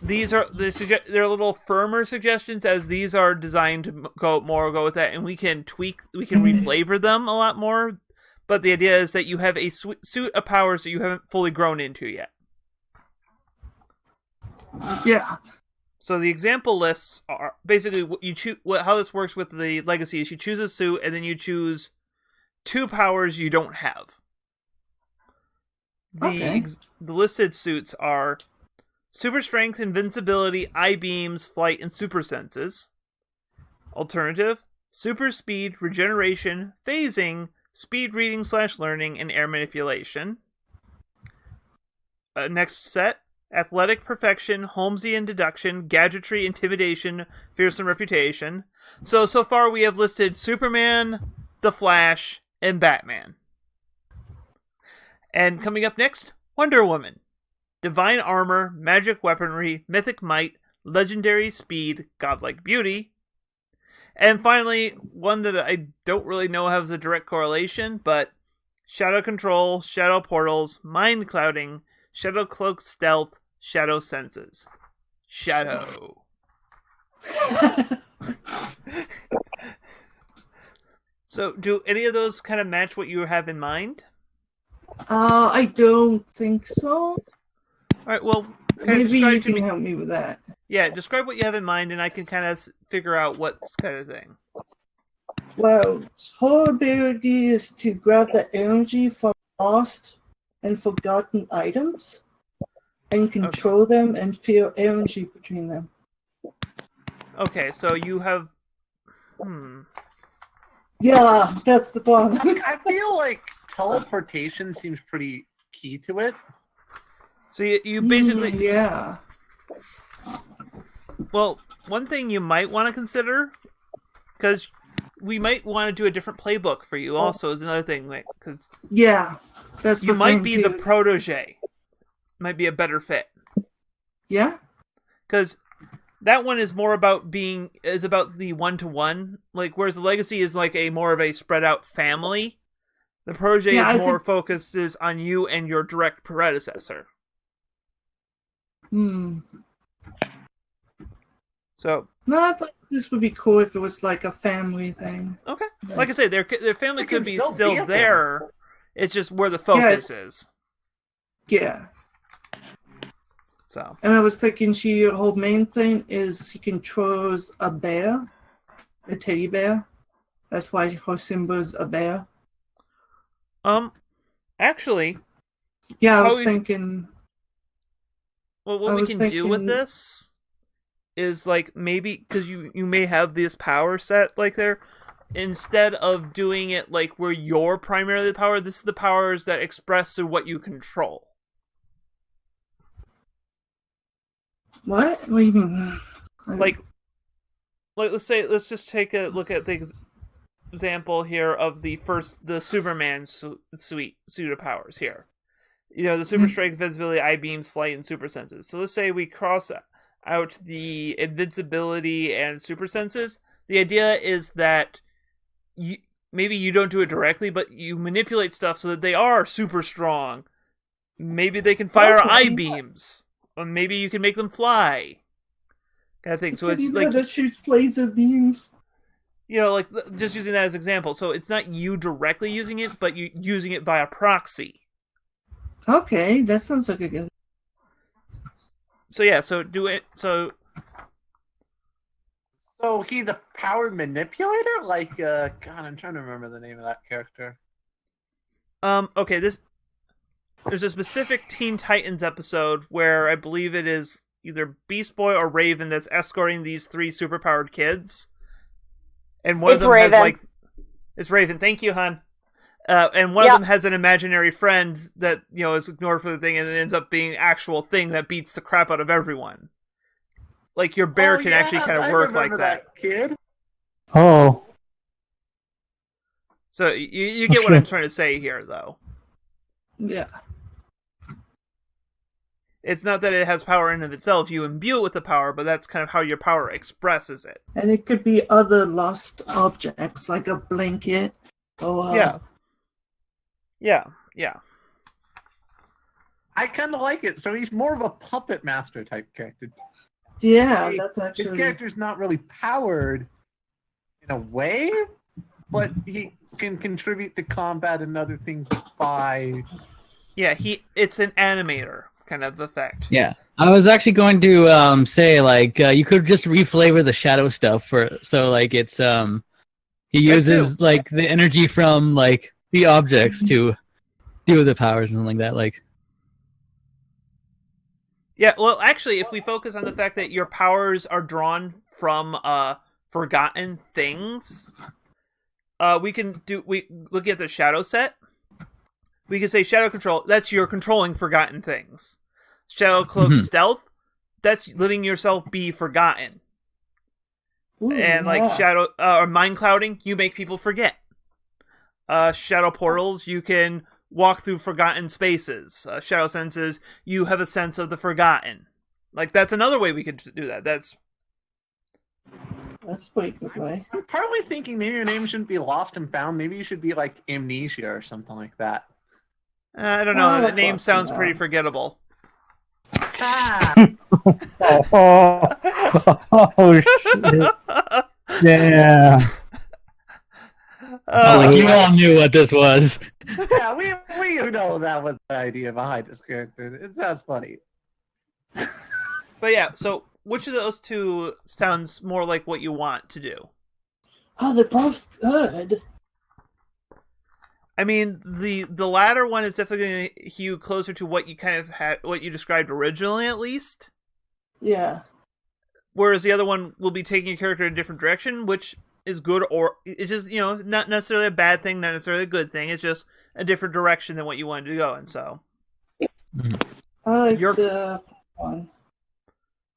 These are they're a little firmer suggestions, as these are designed to go with that, and we can reflavor them a lot more. But the idea is that you have a suit of powers that you haven't fully grown into yet. Yeah. So the example lists are basically what you choose. How this works with the legacy is you choose a suit, and then you choose 2 powers you don't have. The listed suits are super strength, invincibility, eye beams, flight, and super senses. Alternative: super speed, regeneration, phasing, speed reading / learning, and air manipulation. Next set: athletic perfection, Holmesian deduction, gadgetry, intimidation, fearsome reputation. So far we have listed Superman, the Flash, and Batman. And coming up next, Wonder Woman. Divine armor, magic weaponry, mythic might, legendary speed, godlike beauty. And finally, one that I don't really know has a direct correlation, but shadow control, shadow portals, mind clouding, shadow cloak stealth, shadow senses. Shadow. So, do any of those kind of match what you have in mind? I don't think so. Alright, well, Maybe you can help me with that. Yeah, describe what you have in mind, and I can kind of figure out what's kind of thing. Well, her ability is to grab the energy from lost and forgotten items and control them and feel energy between them. Okay, so you have... Yeah, that's the problem. I feel like teleportation seems pretty key to it. So you basically... Yeah. Well, one thing you might want to consider, because we might want to do a different playbook for you also, is another thing. Because yeah, that's you might be the protege. Might be a better fit. Yeah? Because that one is more about about the one-to-one. Like, whereas the legacy is like a more of a spread out family. The protege is more focused on you and your direct predecessor. So no, I thought this would be cool if it was like a family thing. Okay, like I say, their family could be still there. It's just where the focus is. Yeah. So. And I was thinking, her whole main thing is she controls a bear, a teddy bear. That's why her symbol's a bear. Actually. Yeah, I was thinking. Well, what we can do with this is like maybe because you may have this power set like there, instead of doing it like where you're primarily the power, this is the powers that express through what you control. What do you mean? Like let's just take a look at the example here of the Superman suit of powers here. You know, the super strength, invincibility, eye beams, flight, and super senses. So let's say we cross out the invincibility and super senses. The idea is that maybe you don't do it directly, but you manipulate stuff so that they are super strong. Maybe they can fire eye beams, or maybe you can make them fly. Kind of thing. So it's like that shoots laser beams. You know, like just using that as an example. So it's not you directly using it, but you using it via proxy. Okay, that sounds like a good. So yeah, so do it. So he the power manipulator? Like, God, I'm trying to remember the name of that character. Okay, there's a specific Teen Titans episode where I believe it is either Beast Boy or Raven that's escorting these 3 superpowered kids, and one of them has like, it's Raven. Thank you, hon. And one of them has an imaginary friend that, you know, is ignored for the thing, and it ends up being actual thing that beats the crap out of everyone. Like, your bear can actually kind of work like that. Kid. Oh. So you get what I'm trying to say here, though. Yeah. It's not that it has power in of itself. You imbue it with the power, but that's kind of how your power expresses it. And it could be other lost objects, like a blanket. Yeah. I kind of like it. So he's more of a puppet master type character. Yeah, that's actually... His character's not really powered in a way, but he can contribute to combat and other things by... Yeah, it's an animator kind of effect. Yeah. I was actually going to say, like, you could just reflavor the shadow stuff so like it's he uses like the energy from like the objects to do the powers and something like that, like. Yeah, well, actually, if we focus on the fact that your powers are drawn from forgotten things, we look at the shadow set. We can say shadow control. That's you're controlling forgotten things. Shadow cloak stealth. That's letting yourself be forgotten. Ooh, and like shadow or mind clouding, you make people forget. Shadow portals, you can walk through forgotten spaces. Shadow senses, you have a sense of the forgotten. Like, that's another way we could do that. That's a pretty good way. I'm partly thinking maybe your name shouldn't be Lost and Found. Maybe you should be like Amnesia or something like that. I don't know. The name sounds pretty forgettable. Ah! Oh, shit. Yeah. Like you all knew what this was. Yeah, we know that was the idea behind this character. It sounds funny. But yeah, so which of those two sounds more like what you want to do? Oh, they're both good. I mean, the latter one is definitely going to hew closer to what you kind of had, what you described originally, at least. Yeah. Whereas the other one will be taking your character in a different direction, which is good, or it's just, you know, not necessarily a bad thing, not necessarily a good thing. It's just a different direction than what you wanted to go in. So, I like the one.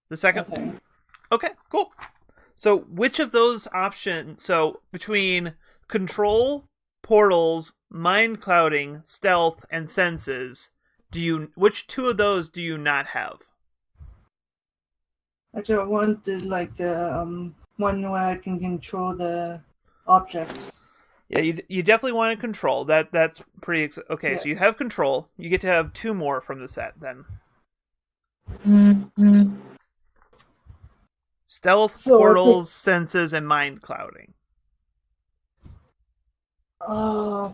The second one. Okay, cool. So, which of those options? So, between control, portals, mind clouding, stealth, and senses, which two of those do you not have? I just wanted like the one where I can control the objects. Yeah, you definitely want to control. That's pretty okay. Yeah. So you have control. You get to have 2 more from the set then. Mm-hmm. Stealth, portals, senses, and mind clouding. I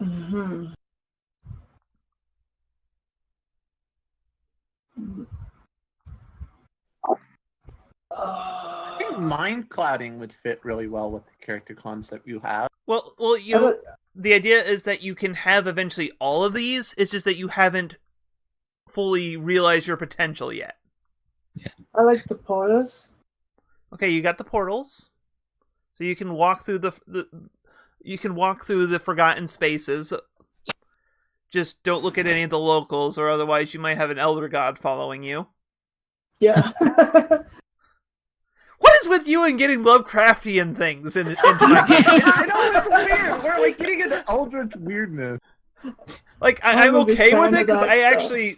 think mind clouding would fit really well with the character concept you have. Well, the idea is that you can have eventually all of these. It's just that you haven't fully realized your potential yet. Yeah. I like the portals. Okay, you got the portals, so you can walk through the forgotten spaces. Just don't look at any of the locals, or otherwise you might have an elder god following you. Yeah. What is with you and getting Lovecraftian things into my games? I know, it's weird. We're like getting into eldritch weirdness. Like, I'm okay with it because I actually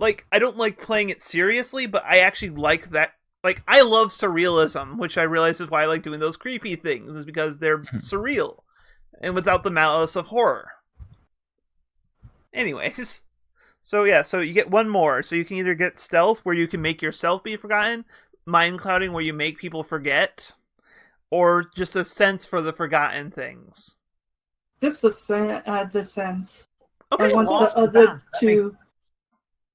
I don't like playing it seriously, but I actually like that. Like, I love surrealism, which I realize is why I like doing those creepy things, is because they're surreal and without the malice of horror. Anyways, so yeah, so you get 1 more. So you can either get stealth, where you can make yourself be forgotten, mind clouding, where you make people forget, or just a sense for the forgotten things. Just the sense. Okay, I want the other 2.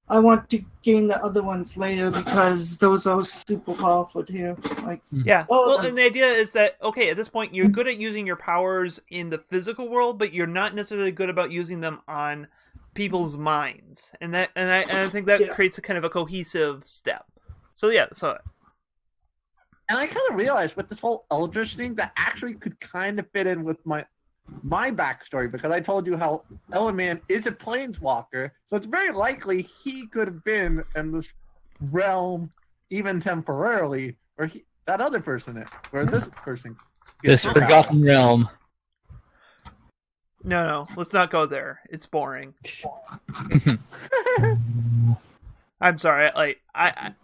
I want to gain the other ones later because those are super powerful too. Like, yeah. Well, and the idea is that, okay, at this point you're good at using your powers in the physical world, but you're not necessarily good about using them on people's minds, and I think that creates a kind of a cohesive step. So yeah, and I kind of realized with this whole Eldritch thing that actually could kind of fit in with my backstory, because I told you how Ellerman is a planeswalker, so it's very likely he could have been in this realm, even temporarily, where that other person is, where this person this forgotten realm. No, let's not go there. It's boring. I'm sorry, I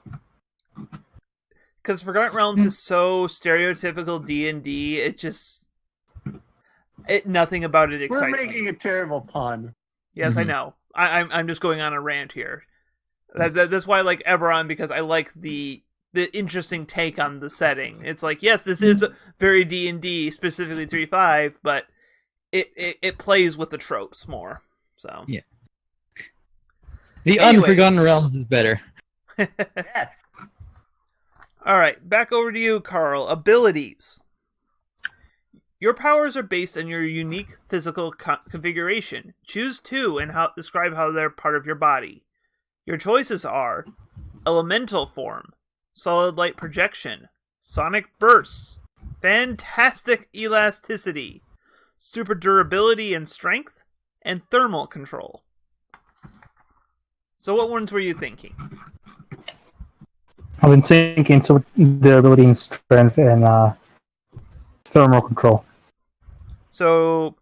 because Forgotten Realms is so stereotypical D&D, nothing about it excites me. We're making a terrible pun. Yes, I know. I'm just going on a rant here. That's why I like Eberron, because I like the interesting take on the setting. It's like, yes, this is very D&D, specifically 3.5, but it plays with the tropes more. So yeah, the Unforgotten Realms is better. Yes. All right, back over to you, Carl. Abilities. Your powers are based on your unique physical configuration. Choose 2 and describe how they're part of your body. Your choices are Elemental Form, Solid Light Projection, Sonic Bursts, Fantastic Elasticity, Super Durability and Strength, and Thermal Control. So what ones were you thinking? I've been thinking so durability and strength and thermal control. So,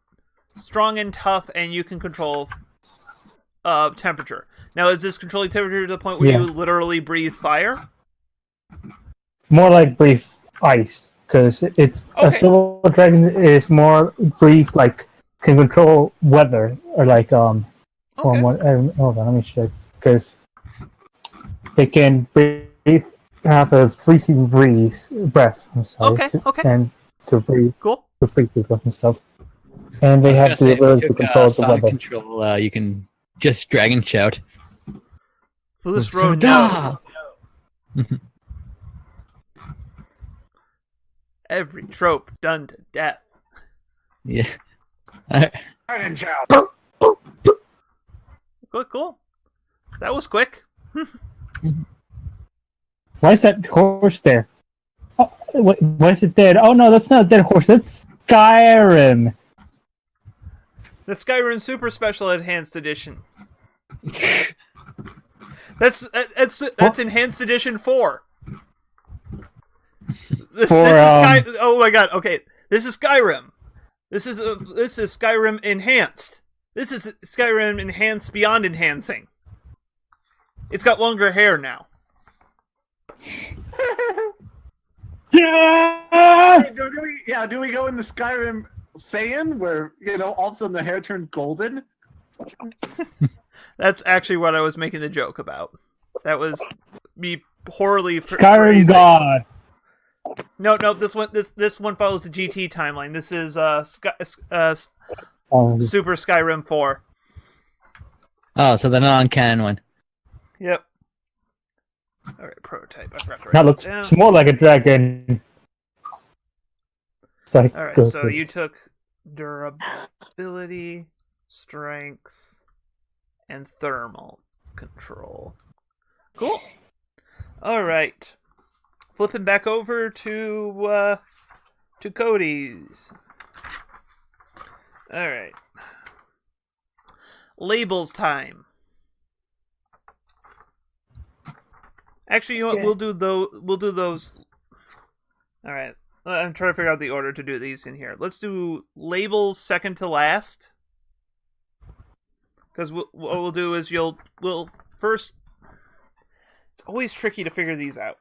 strong and tough, and you can control temperature. Now, is this controlling temperature to the point where Yeah. you literally breathe fire? More like brief ice, because it's a Okay. silver dragon is more brief, like can control weather or like Okay. hold on, let me check, because they can breathe, have a freezing breath. I'm sorry, Okay. and to breathe Cool. to free people and stuff, and I they was have gonna the say, if you ability to took, control the sonic weather. control, you can just dragon shout. For this road, no. Soda! Every trope done to death. Yeah. Dragon shout. Cool. That was quick. Why is that horse there? Oh, why is it dead? Oh no, that's not a dead horse. That's Skyrim. The Skyrim Super Special Enhanced Edition. That's Enhanced Edition 4. This is oh my god. Okay, this is Skyrim. This is Skyrim Enhanced. This is Skyrim Enhanced beyond enhancing. It's got longer hair now. Yeah! Do we go into Skyrim Saiyan, where all of a sudden the hair turned golden? That's actually what I was making the joke about. That was me poorly Skyrim phrasing. God. No. This one follows the GT timeline. This is Super Skyrim 4. Oh, so the non-canon one. Yep. All right, prototype. I forgot to write That looks down. more like a dragon. It's like, All right, so you took durability, strength, and thermal control. Cool. All right, flipping back over to Cody's. All right, labels time. Actually, you know what? Okay. We'll do those. All right. I'm trying to figure out the order to do these in here. Let's do labels second to last. Because what we'll do is we'll first. It's always tricky to figure these out.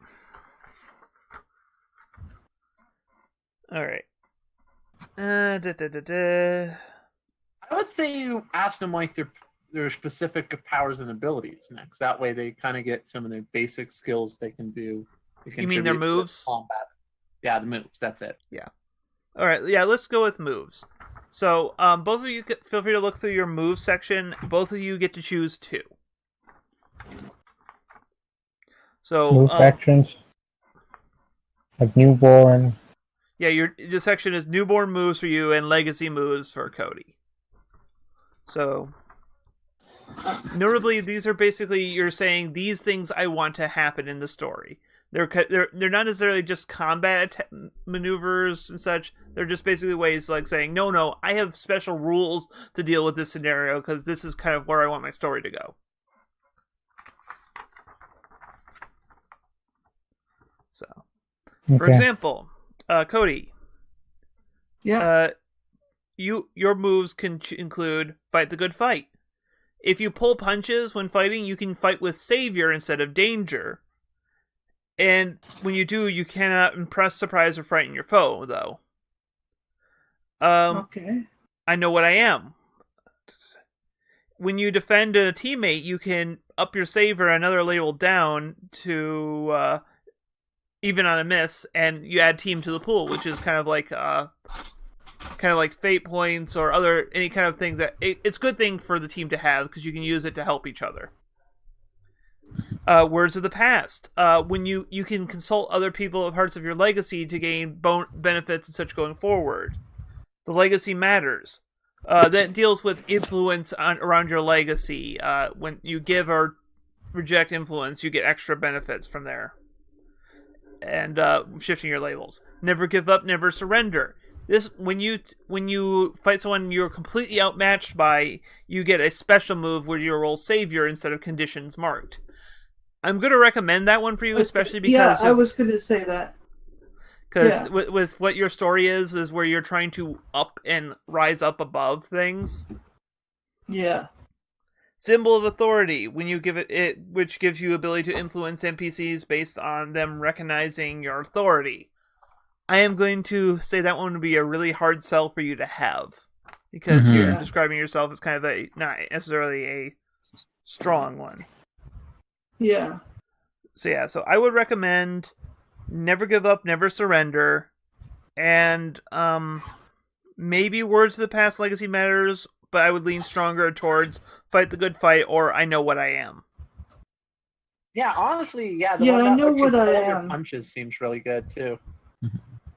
All right. I would say you ask them like their specific powers and abilities next. That way they kind of get some of their basic skills they can do. You mean their moves? Combat. Yeah, the moves. That's it. Yeah. All right. Yeah, let's go with moves. So, both of you feel free to look through your move section. Both of you get to choose 2. So, move actions. Like newborn. Yeah, the section is newborn moves for you and legacy moves for Cody. So, notably, these are basically you're saying these things I want to happen in the story. They're not necessarily just combat maneuvers and such. They're just basically ways like saying, no, I have special rules to deal with this scenario because this is kind of where I want my story to go. So, for example, Cody. Yeah. Your moves can include fight the good fight. If you pull punches when fighting, you can fight with savior instead of danger. And when you do, you cannot impress, surprise, or frighten your foe, though. Okay. I know what I am. When you defend a teammate, you can up your savior another label down to even on a miss, and you add team to the pool, which is kind of like fate points or any kind of thing that it's a good thing for the team to have because you can use it to help each other. Words of the past. When you can consult other people of parts of your legacy to gain benefits and such going forward. The legacy matters. That deals with influence around your legacy. When you give or reject influence, you get extra benefits from there. And shifting your labels. Never give up, never surrender. This when you fight someone you're completely outmatched by, you get a special move where you roll savior instead of conditions marked. I'm going to recommend that one for you, especially because I was going to say that. Because with what your story is where you're trying to up and rise up above things. Yeah. Symbol of authority, when you give it, which gives you ability to influence NPCs based on them recognizing your authority. I am going to say that one would be a really hard sell for you to have, because you're describing yourself as kind of not necessarily a strong one. Yeah. So I would recommend Never Give Up, Never Surrender, and maybe Words of the Past, Legacy Matters, but I would lean stronger towards Fight the Good Fight or I Know What I Am. Yeah, honestly, I Know What I Am. Punches seems really good too.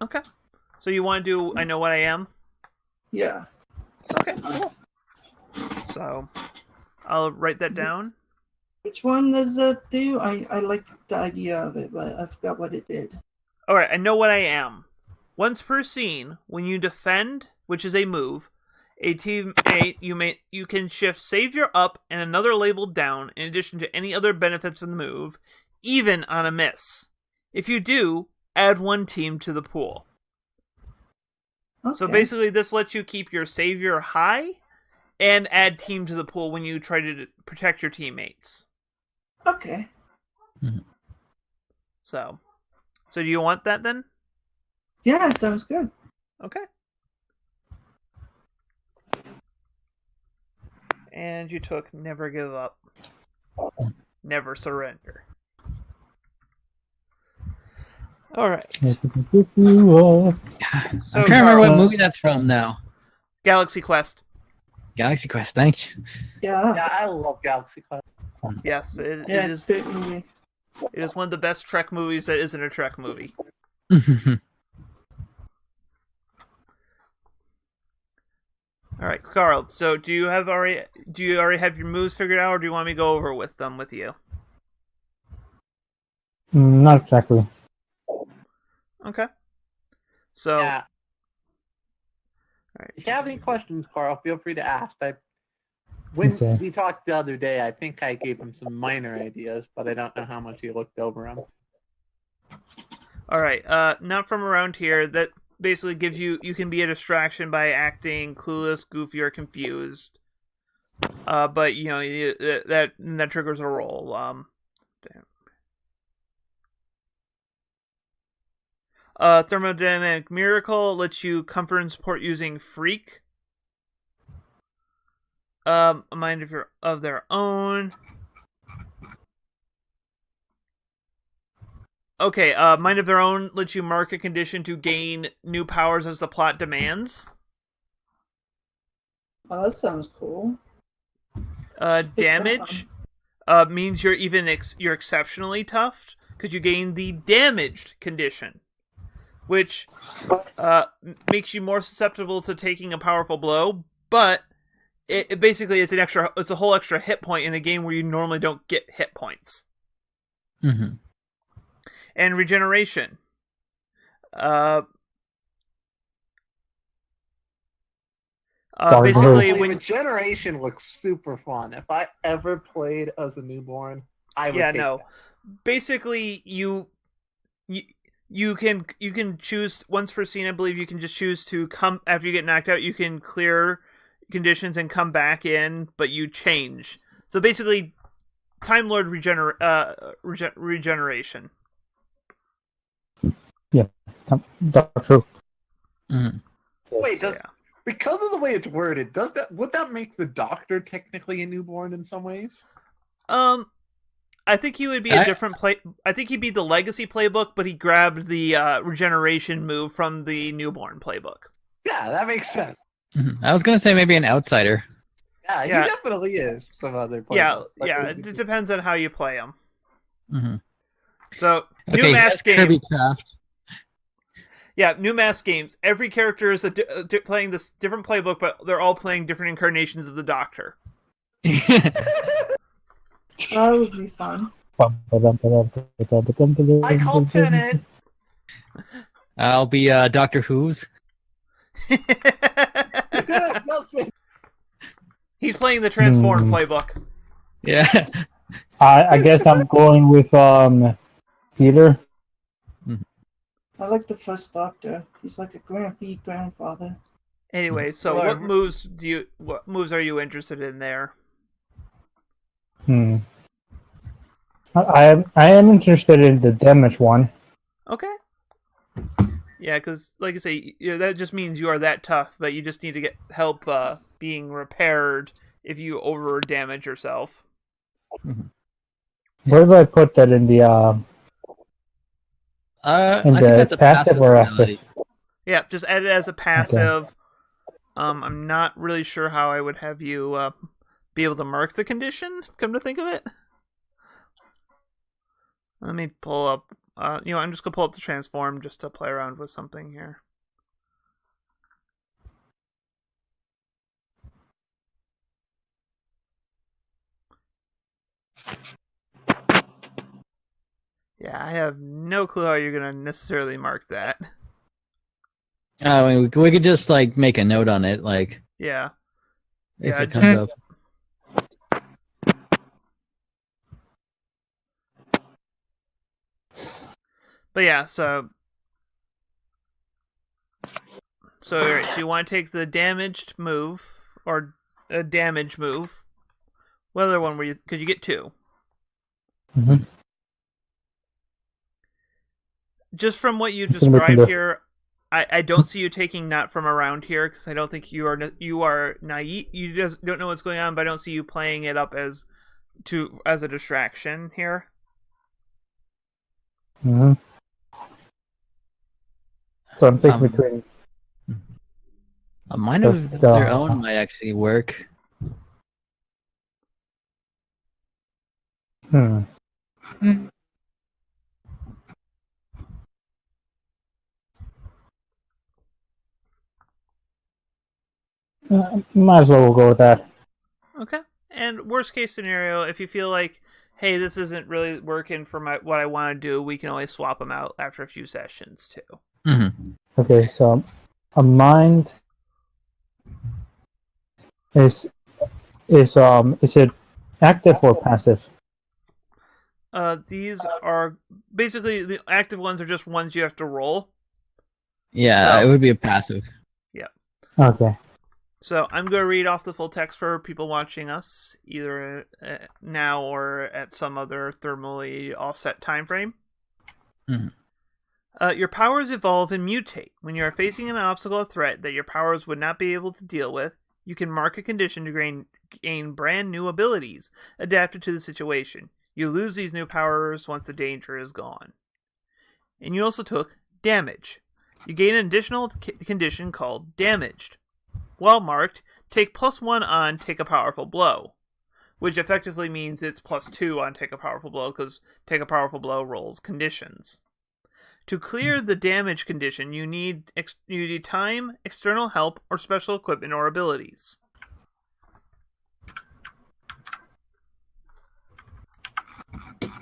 Okay. So you want to do I Know What I Am? Yeah. Okay, cool. So I'll write that down. Which one does that do? I like the idea of it, but I forgot what it did. Alright, I Know What I Am. Once per scene, when you defend, which is a move, a teammate, you can shift Savior up and another label down in addition to any other benefits from the move, even on a miss. If you do, add one team to the pool. Okay. So basically this lets you keep your Savior high and add team to the pool when you try to protect your teammates. Okay. So do you want that then? Yeah, sounds good. Okay. And you took Never Give Up, Never Surrender. Alright. So, I'm trying to remember what movie that's from now. Galaxy Quest. Galaxy Quest, thank you. Yeah. Yeah, I love Galaxy Quest. Yes, it is. Great movie. It is one of the best Trek movies that isn't a Trek movie. All right, Carl. So, do you already have your moves figured out, or do you want me to go over with them with you? Not exactly. Okay. So, Yeah. all right. If you have any questions, Carl, feel free to ask. When we talked the other day, I think I gave him some minor ideas, but I don't know how much he looked over them. All right. Not from around here. That basically gives you can be a distraction by acting clueless, goofy, or confused. But that triggers a roll. Thermodynamic Miracle lets you comfort and support using Freak. A mind of their own. Okay, Mind of Their Own lets you mark a condition to gain new powers as the plot demands. Oh, that sounds cool. Damage means you're you're exceptionally tough because you gain the damaged condition, which makes you more susceptible to taking a powerful blow, but it basically it's a whole extra hit point in a game where you normally don't get hit points. Mm-hmm. And regeneration. Basically, when regeneration looks super fun. If I ever played as a newborn, I would. Yeah, take no. that. Basically, you can choose once per scene. I believe you can just choose to come after you get knocked out. You can clear conditions and come back in, but you change. So basically, Time Lord regeneration. Yeah, that's true. Mm-hmm. Wait, because of the way it's worded, would that make the Doctor technically a newborn in some ways? I think he would be a different play. I think he'd be the Legacy playbook, but he grabbed the regeneration move from the Newborn playbook. Yeah, that makes sense. Mm-hmm. I was gonna say maybe an outsider. Yeah, he definitely is. Some other playbook. Yeah. It depends on how you play him. Mm-hmm. So new mask game. Kirby Craft. Yeah, new mask games. Every character is playing this different playbook, but they're all playing different incarnations of the Doctor. That would be fun. I call Tenet. I'll be Doctor Who's. He's playing the Transform playbook. Yeah. I guess I'm going with Peter. I like the first Doctor. He's like a grandfather. Anyway, so what moves are you interested in there? Hmm. I am interested in the damage one. Okay. Yeah, because like I say, that just means you are that tough, but you just need to get help being repaired if you over damage yourself. Where do I put that in the I think that's a passive or active? ability. Yeah, just add it as a passive. I'm not really sure how I would have you be able to mark the condition, come to think of it. Let me pull up. I'm just going to pull up the transform just to play around with something here. Yeah, I have no clue how you're going to necessarily mark that. I mean, we could just like make a note on it, like Yeah. if Yeah, it comes up. But yeah, so all right, so you want to take the damaged move or a damage move. What other one were you? Could you get 2? Mm-hmm. Just from what you described here, I don't see you taking not from around here because I don't think you are naive. You just don't know what's going on, but I don't see you playing it up as a distraction here. Mm-hmm. So I'm thinking between. A mind of their own might actually work. Hmm. Might as well we'll go with that. Okay. And worst case scenario, if you feel like, hey, this isn't really working for what I want to do, we can always swap them out after a few sessions too. Mm-hmm. Okay, so a mind is it active or passive? These are basically the active ones are just ones you have to roll. Yeah, it would be a passive. Yeah. Okay. So I'm going to read off the full text for people watching us, either now or at some other thermally offset time frame. Mm-hmm. Your powers evolve and mutate. When you are facing an obstacle or threat that your powers would not be able to deal with, you can mark a condition to gain brand new abilities adapted to the situation. You lose these new powers once the danger is gone. And you also took damage. You gain an additional condition called damaged. While marked, take +1 on take a powerful blow, which effectively means it's +2 on take a powerful blow because take a powerful blow rolls conditions. To clear the damage condition, you need time, external help, or special equipment or abilities.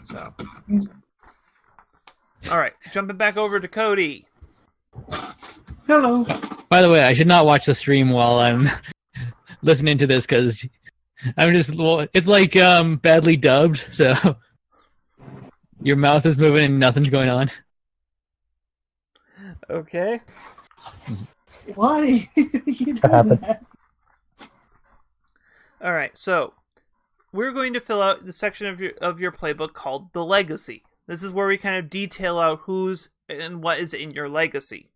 So, all right, jumping back over to Cody. Hello. By the way, I should not watch the stream while I'm listening to this because I'm just. It's like badly dubbed, so your mouth is moving and nothing's going on. Okay. Why? You doing that? All right, so we're going to fill out the section of your playbook called the legacy. This is where we kind of detail out who's and what is in your legacy.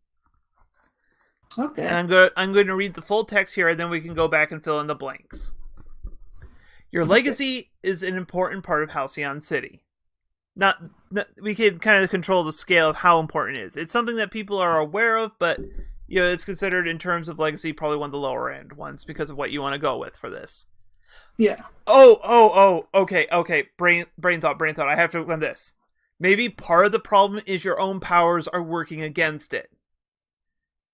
Okay. And I'm going to read the full text here, and then we can go back and fill in the blanks. Your legacy is an important part of Halcyon City. Not we can kind of control the scale of how important it is. It's something that people are aware of, but it's considered in terms of legacy probably one of the lower end ones because of what you want to go with for this. Yeah. Oh. Okay. Brain thought. I have to run this. Maybe part of the problem is your own powers are working against it.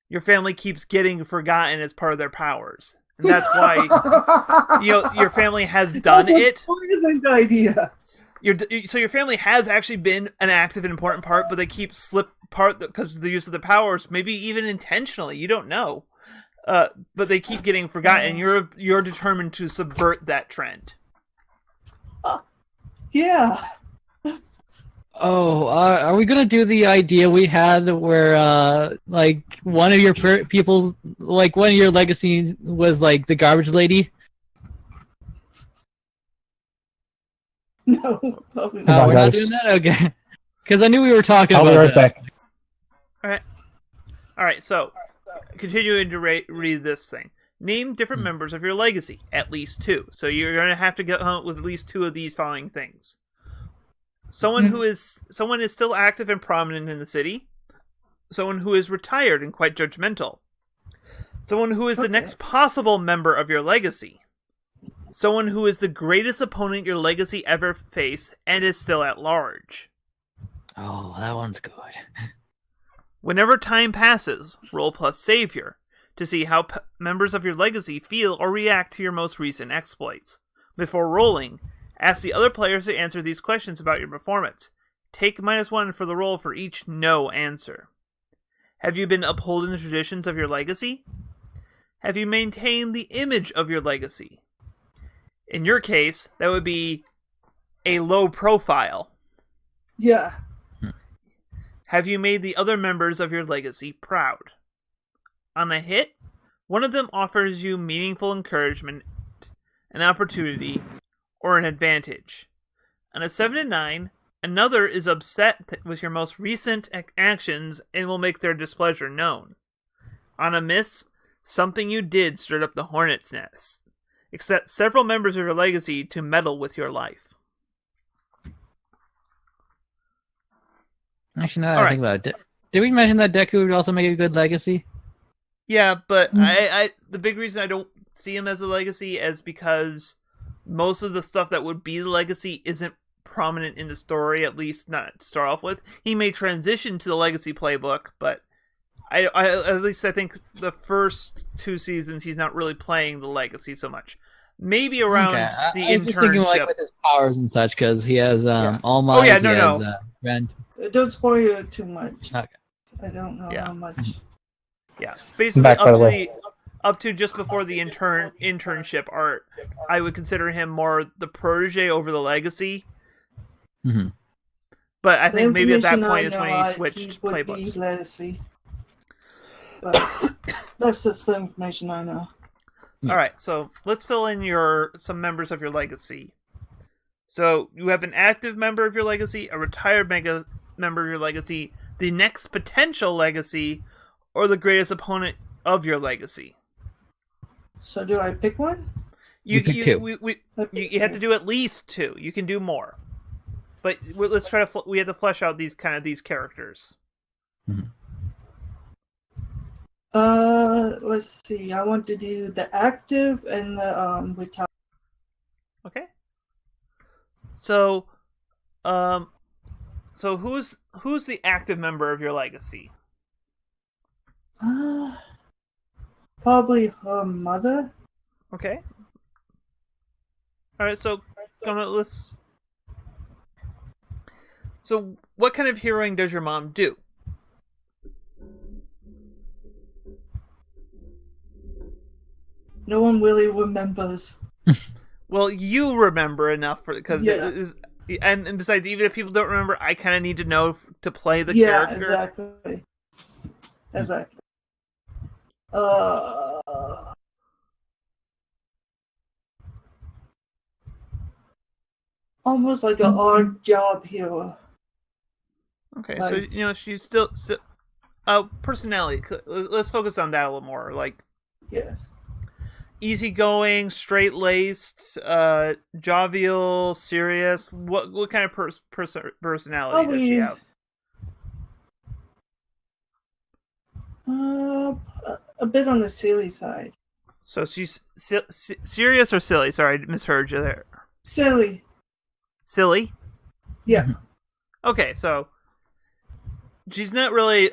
Your family keeps getting forgotten as part of their powers. And that's why your family has done it. Brilliant idea. So your family has actually been an active and important part, but they keep because of the use of the powers, maybe even intentionally. You don't know, but they keep getting forgotten. You're determined to subvert that trend. Yeah. Oh, are we gonna do the idea we had where, like, one of your people, like, one of your legacies was, like, the garbage lady? No, probably Oh, not. we're not doing that? Okay. Because I knew we were talking I'll about be right that. back. All right. So, continuing to read this thing. Name different members of your legacy, at least 2. So you're going to have to go home with at least 2 of these following things. Someone is still active and prominent in the city. Someone who is retired and quite judgmental. Someone who is the next possible member of your legacy. Someone who is the greatest opponent your legacy ever faced and is still at large. Oh, that one's good. Whenever time passes, roll plus Savior to see how members of your legacy feel or react to your most recent exploits. Before rolling, ask the other players to answer these questions about your performance. Take -1 for the roll for each no answer. Have you been upholding the traditions of your legacy? Have you maintained the image of your legacy? In your case, that would be a low profile. Yeah. Have you made the other members of your legacy proud? On a hit, one of them offers you meaningful encouragement, an opportunity, or an advantage. On a 7 to 9, another is upset with your most recent actions and will make their displeasure known. On a miss, something you did stirred up the hornet's nest. Accept several members of your legacy to meddle with your life. Actually, now that I think about it, did we mention that Deku would also make a good legacy? Yeah, but I the big reason I don't see him as a legacy is because most of the stuff that would be the legacy isn't prominent in the story, at least not to start off with. He may transition to the legacy playbook, but I at least I think the first 2 seasons he's not really playing the legacy so much. Maybe around the internship. I was just thinking like with his powers and such, because he has All Might. Oh yeah, no. Rend. Don't spoil it too much. Okay. I don't know how much. Yeah, basically Back, by the way. up to just before the internship art, I would consider him more the protege over the legacy. Mm-hmm. But I think maybe at that Information point is I when know, he switched would be playbooks. legacy. But that's just the information I know. All right, so let's fill in some members of your legacy. So you have an active member of your legacy, a retired member of your legacy, the next potential legacy, or the greatest opponent of your legacy. So do I pick one? You pick 2. You have to do at least 2. You can do more, but let's try to. We have to flesh out these characters. Mm-hmm. Let's see. I want to do the active and the retired. Okay. So, who's the active member of your legacy? Probably her mother. Okay. All right. So, let's. So, what kind of heroing does your mom do? No one really remembers. Well, you remember enough because and besides, even if people don't remember, I kind of need to know to play the character. Yeah, exactly. Almost like an odd job hero. Okay, Like, so she's still personality. Let's focus on that a little more. Like, yeah. Easygoing, straight-laced, jovial, serious. What kind of personality does she have? A bit on the silly side. So she's serious or silly? Sorry, I misheard you there. Silly. Silly? Yeah. Okay, so she's not really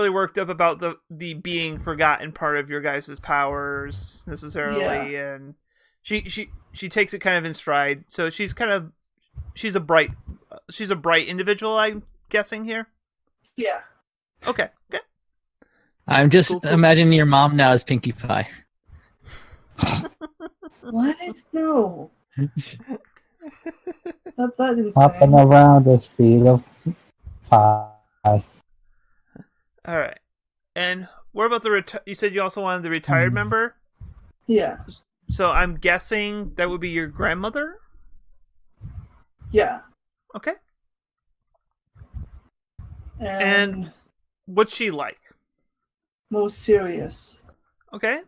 worked up about the being forgotten part of your guys' powers necessarily, and she takes it kind of in stride. So she's a bright individual, I'm guessing here. Yeah. Okay. I'm just Cool. imagining your mom now as Pinkie Pie. What? No. Not that insane. Up and around the speed of 5. All right. And what about you said you also wanted the retired member? Yeah. So I'm guessing that would be your grandmother? Yeah. Okay. And what's she like? most serious. Okay.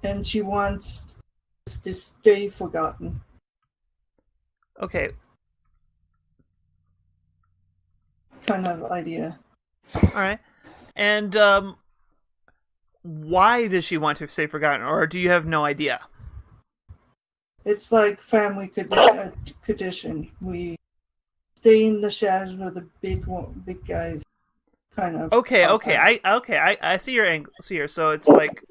And she wants to stay forgotten. Okay. Kind of idea. All right. And why does she want to stay forgotten, or do you have no idea? It's like family tradition. We stay in the shadows with the big guys. Kind of. Okay. I see your angle here. So it's like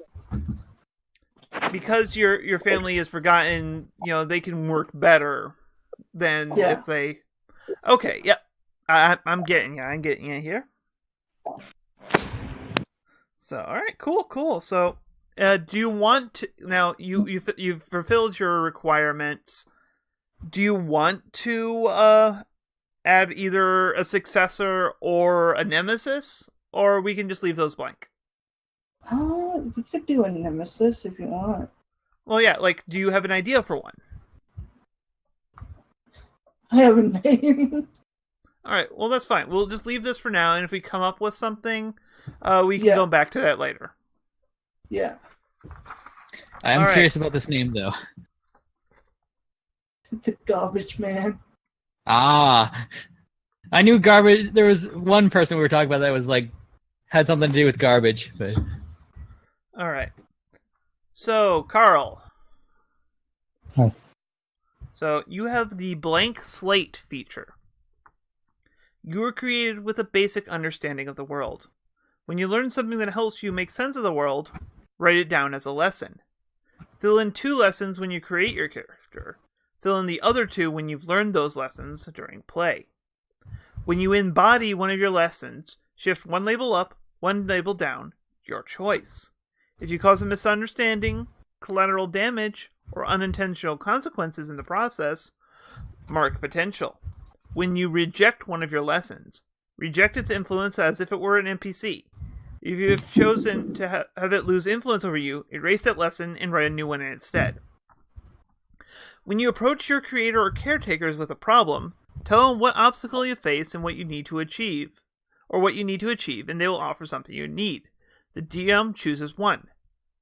because your family is forgotten, they can work better than if they. Okay. Yep. I'm getting you. I'm getting you here. So, all right, cool. So, do you want to, now you've fulfilled your requirements? Do you want to add either a successor or a nemesis, or we can just leave those blank? We could do a nemesis if you want. Well, yeah. Like, do you have an idea for one? I have a name. All right. Well, that's fine. We'll just leave this for now, and if we come up with something, we can go back to that later. Yeah. I'm curious about this name, though. The Garbage Man. Ah, I knew garbage. There was one person we were talking about that was like had something to do with garbage, but. All right. So, Carl. Hi. So, you have the blank slate feature. You were created with a basic understanding of the world. When you learn something that helps you make sense of the world, write it down as a lesson. Fill in 2 lessons when you create your character. Fill in the other 2 when you've learned those lessons during play. When you embody one of your lessons, shift 1 label up, 1 label down, your choice. If you cause a misunderstanding, collateral damage, or unintentional consequences in the process, mark potential. When you reject one of your lessons, reject its influence as if it were an NPC. If you have chosen to have it lose influence over you, erase that lesson and write a new one in its stead. When you approach your creator or caretakers with a problem, tell them what obstacle you face and what you need to achieve, and they will offer something you need. The DM chooses 1.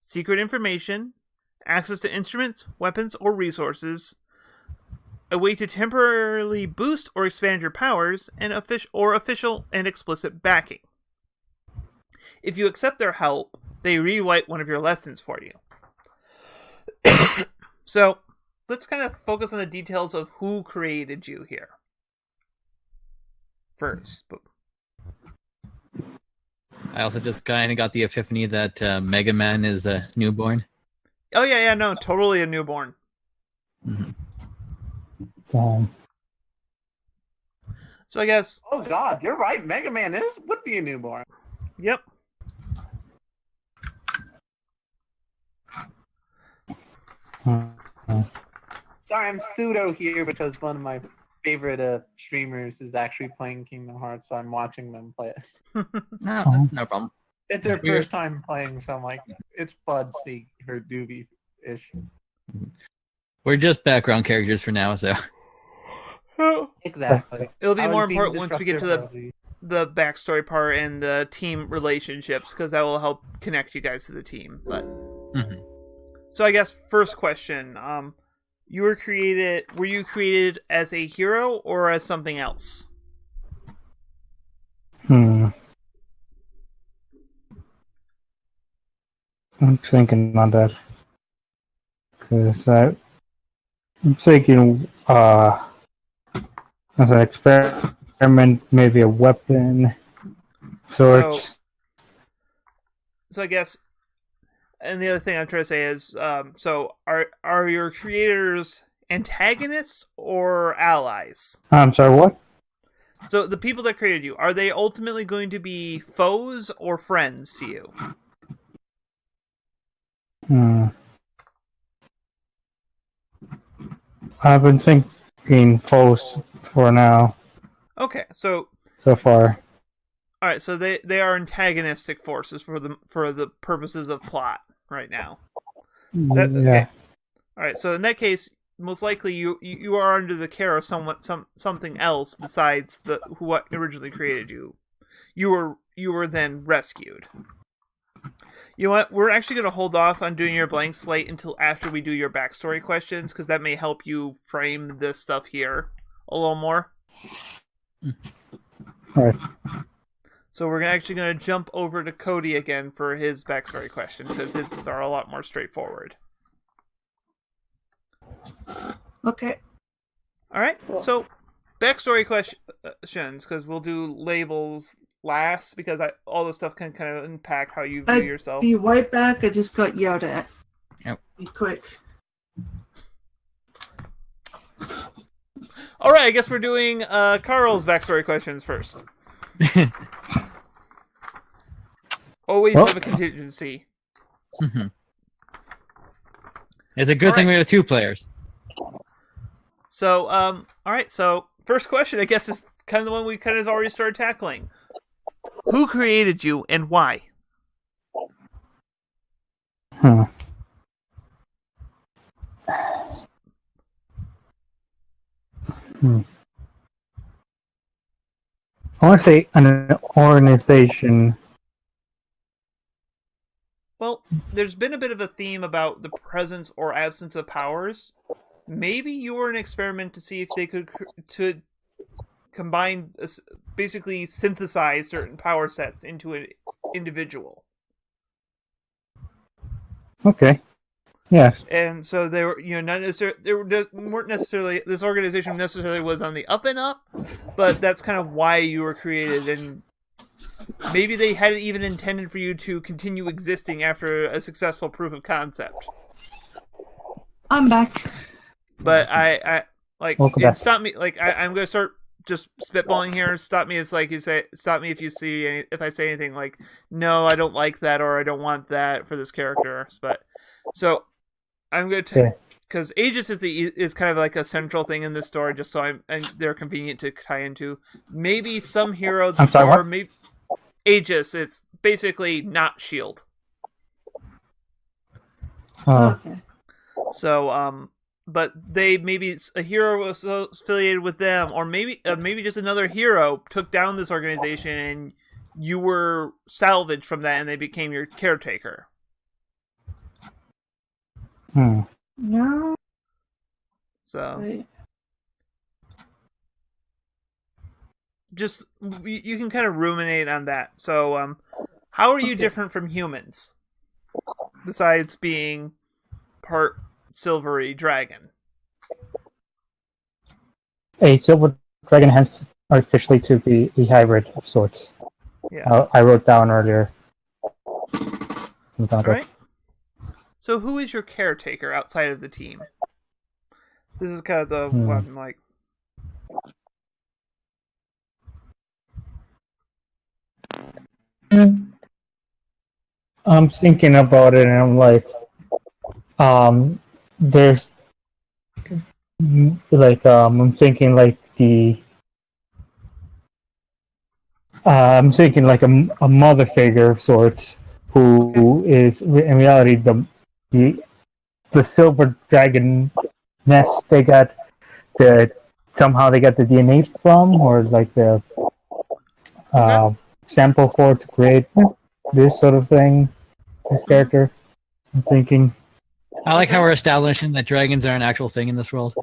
Secret information, access to instruments, weapons, or resources, a way to temporarily boost or expand your powers, and official and explicit backing. If you accept their help, they rewrite one of your lessons for you. So, let's kind of focus on the details of who created you here. First. I also just kind of got the epiphany that Mega Man is a newborn. Oh, yeah, no, totally a newborn. Mm-hmm. So I guess... Oh, God, you're right. Mega Man would be a newborn. Yep. Sorry, I'm pseudo here because one of my favorite streamers is actually playing Kingdom Hearts, so I'm watching them play it. No problem. It's their first time playing, so I'm like, it's fun seeing her doobie-ish. We're just background characters for now, so. Exactly. It'll be more important once we get to the backstory part and the team relationships, because that will help connect you guys to the team. But So I guess first question, were you created as a hero or as something else? I'm thinking on that. Because I'm thinking as an experiment, maybe a weapon, sorts. So I guess, and the other thing I'm trying to say is, so are your creators antagonists or allies? I'm sorry, what? So the people that created you, are they ultimately going to be foes or friends to you? I've been thinking foes for now. Okay, so far. All right, so they are antagonistic forces for the purposes of plot right now. Yeah. Okay. All right, so in that case, most likely you are under the care of something else besides what originally created you. You were then rescued. You know what? We're actually going to hold off on doing your blank slate until after we do your backstory questions, because that may help you frame this stuff here a little more. All right. So we're actually going to jump over to Cody again for his backstory question, because his are a lot more straightforward. Okay. All right. So backstory questions, because we'll do labels last, because all this stuff can kind of impact how you view yourself. Be right back. I just got yelled at. Yep. Be quick. All right. I guess we're doing Carl's backstory questions first. Always have a contingency. Mm-hmm. It's a good thing we have 2 players. So, all right. So, first question, I guess, is kind of the one we kind of already started tackling. Who created you and why? Hmm. I want to say an organization. Well, there's been a bit of a theme about the presence or absence of powers. Maybe you were an experiment to see if they could to combine, basically synthesize certain power sets into an individual. Okay. Yeah. And so they were, not necessarily, weren't necessarily, this organization necessarily was on the up and up, but that's kind of why you were created, and maybe they hadn't even intended for you to continue existing after a successful proof of concept. I'm back. But I Welcome back. stop me, I'm going to start just spitballing here. Stop me, it's like you say, stop me if you see if I say anything like, no, I don't like that, or I don't want that for this character. But so I'm going to, because Aegis is kind of like a central thing in this story, just so they're convenient to tie into. Maybe some hero, I'm sorry, what? maybe Aegis. It's basically not Shield. Okay. So but they maybe a hero was affiliated with them, or maybe just another hero took down this organization, and you were salvaged from that, and they became your caretaker. No. So Wait. just you can kind of ruminate on that. So how are you different from humans besides being part silvery dragon? A silver dragon has artificially to be a hybrid of sorts. Yeah. I wrote down earlier. All right. So who is your caretaker outside of the team? This is kind of the what I'm like. I'm thinking about it, and I'm like, there's like I'm thinking like I'm thinking like a mother figure of sorts who is in reality the silver dragon nest they got somehow they got the DNA from, or like the sample for to create this sort of thing. This character, I'm thinking. I like how we're establishing that dragons are an actual thing in this world.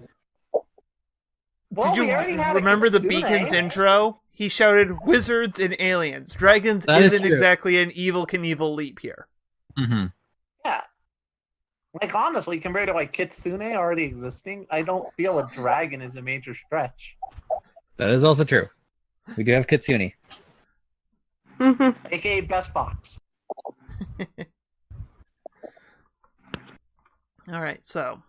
Well, Did you we already had a remember the Kitsune. Beacon's intro? He shouted, "Wizards and aliens. Dragons That is isn't true. exactly an Evel Knievel leap here." Mm-hmm. Yeah. Like, honestly, compared to, like, Kitsune already existing, I don't feel a dragon is a major stretch. That is also true. We do have Kitsune. AKA Best Fox. All right, so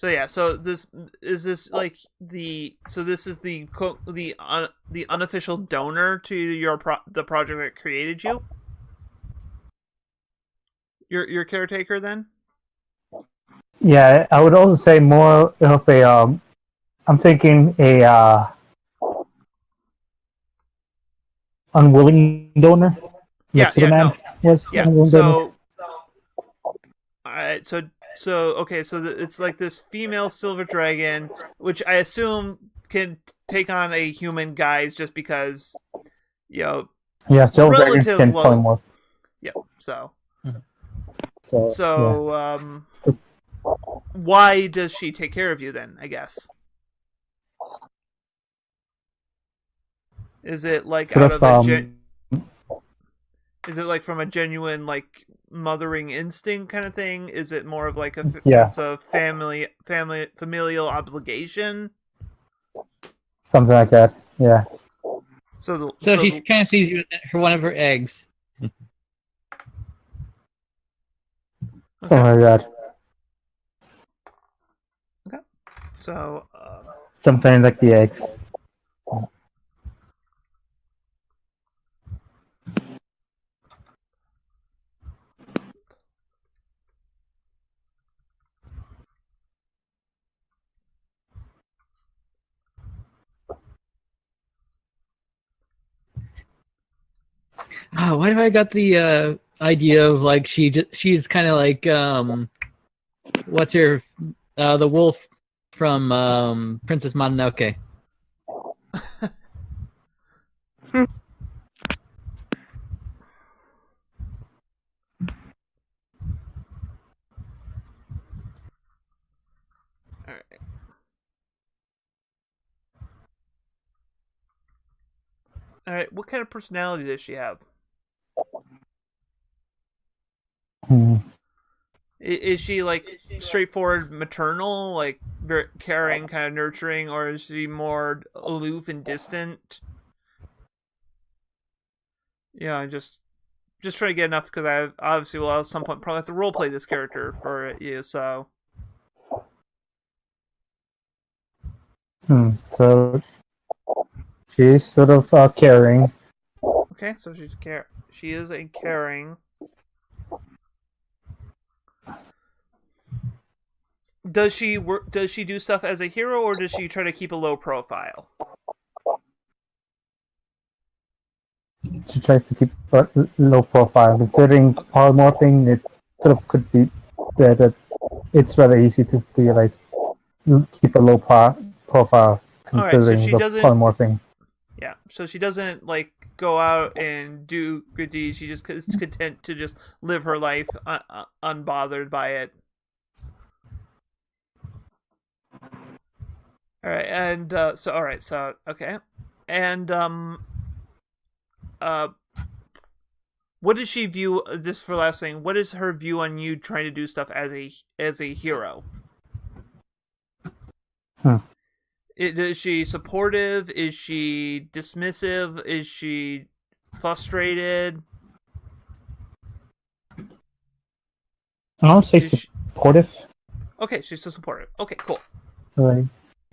yeah, so this is like this is the unofficial donor to the project that created you. Your caretaker then? Yeah, I would also say more of a I'm thinking a unwilling donor. Like Yeah, Superman no. was. Yeah. Unwilling donor. So, all right. So So okay, so it's like this female silver dragon, which I assume can take on a human guise just because, you know, Yeah, silver dragons relative can low. polymorph. Yep. So So why does she take care of you then? I guess. Is it like Sort out of, of a is it like from a genuine like mothering instinct kind of thing? Is it more of like a Yeah. sense of familial obligation? something like that. Yeah. So she kind of sees you as one of her eggs. Something like that. Okay. So Something like the eggs. Why have I got the idea of like she's kind of like what's her the wolf from Princess Mononoke. all right. All right. What kind of personality does she have? Hmm. Is she like straightforward maternal, like very caring, kind of nurturing, or is she more aloof and distant? Yeah, I just trying to get enough because I obviously will at some point probably have to role play this character for you. So So she's sort of caring. okay, so she is a caring. Does she work? Does she do stuff as a hero, or does she try to keep a low profile? She tries to keep a low profile. Considering polymorphing, it sort of could be that it's rather easy to be like keep a low profile Alright, so considering she the doesn't- polymorphing. Yeah, so she doesn't like go out and do good deeds. She just is content to just live her life unbothered by it. All right, and so okay, and what does she view? Just for last thing, what is her view on you trying to do stuff as a hero? Is she supportive? Is she dismissive? Is she frustrated? I don't say Is she- supportive, Okay, she's so supportive. Okay, cool. like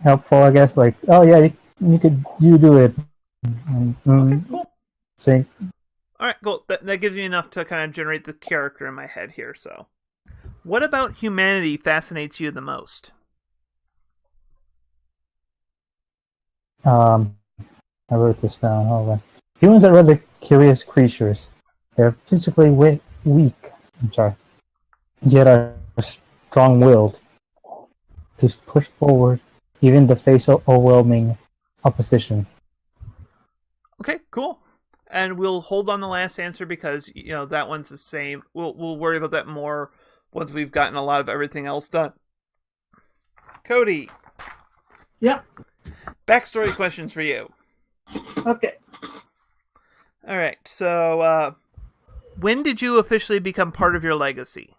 helpful, I guess. Like, oh yeah, you do it. Okay, cool. Say, All right, cool. That gives me enough to kind of generate the character in my head here. So, what about humanity fascinates you the most? I wrote this down. Hold on. Humans are rather curious creatures. They're physically weak. I'm sorry. Yet are strong-willed to push forward, even to face overwhelming opposition. Okay, cool. And we'll hold on the last answer because that one's the same. We'll worry about that more once we've gotten a lot of everything else done. Cody. Yeah. Backstory questions for you. Okay. All right. So, when did you officially become part of your legacy?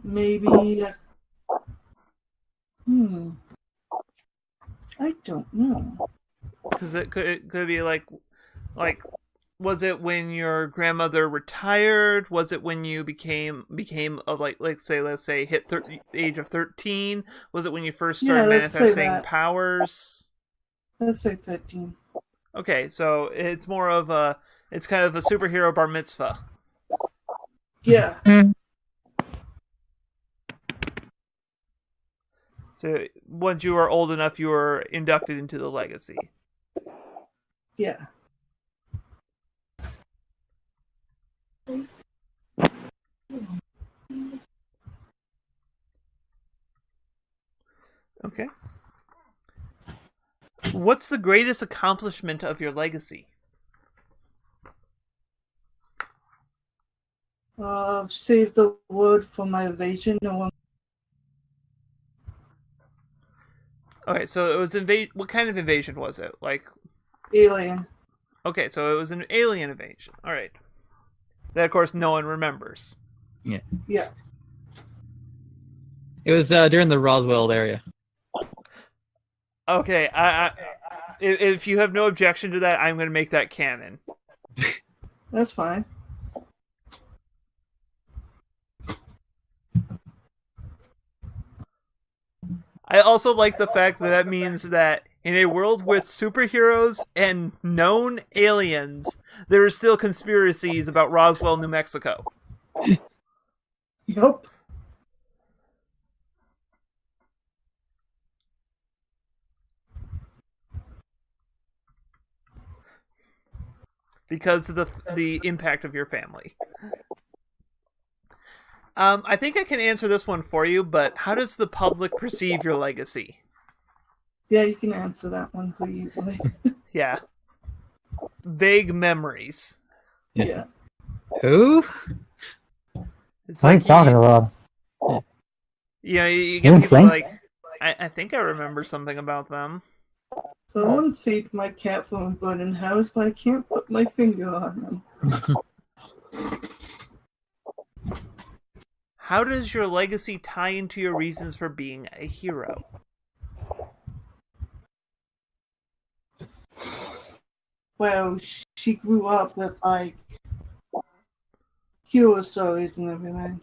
Maybe. I don't know. Because it could be like, was it when your grandmother retired? Was it when you became of let's say hit the age of 13? Was it when you first started let's say manifesting that. powers? Let's say 13. Okay, so it's more of it's kind of a superhero bar mitzvah. Yeah. So once you were old enough, you were inducted into the legacy. Yeah. Okay. What's the greatest accomplishment of your legacy? Save the world from my invasion. No one. Okay, so it was What kind of invasion was it? Like, Alien. okay, so it was an alien invasion. All right. That, of course, no one remembers. Yeah. Yeah. It was during the Roswell area. Okay, if you have no objection to that, I'm going to make that canon. That's fine. I also like the fact that means that in a world with superheroes and known aliens, there are still conspiracies about Roswell, New Mexico. Nope. Because of the impact of your family. I think I can answer this one for you, but how does the public perceive your legacy? Yeah, you can answer that one pretty easily. Yeah. Vague memories. Yeah. Who? It's What are you like talking about? you get people Insane? like, I think I remember something about them. Someone saved my cat from a burning house, but I can't put my finger on them. How does your legacy tie into your reasons for being a hero? Well, she grew up with, like, hero stories and everything.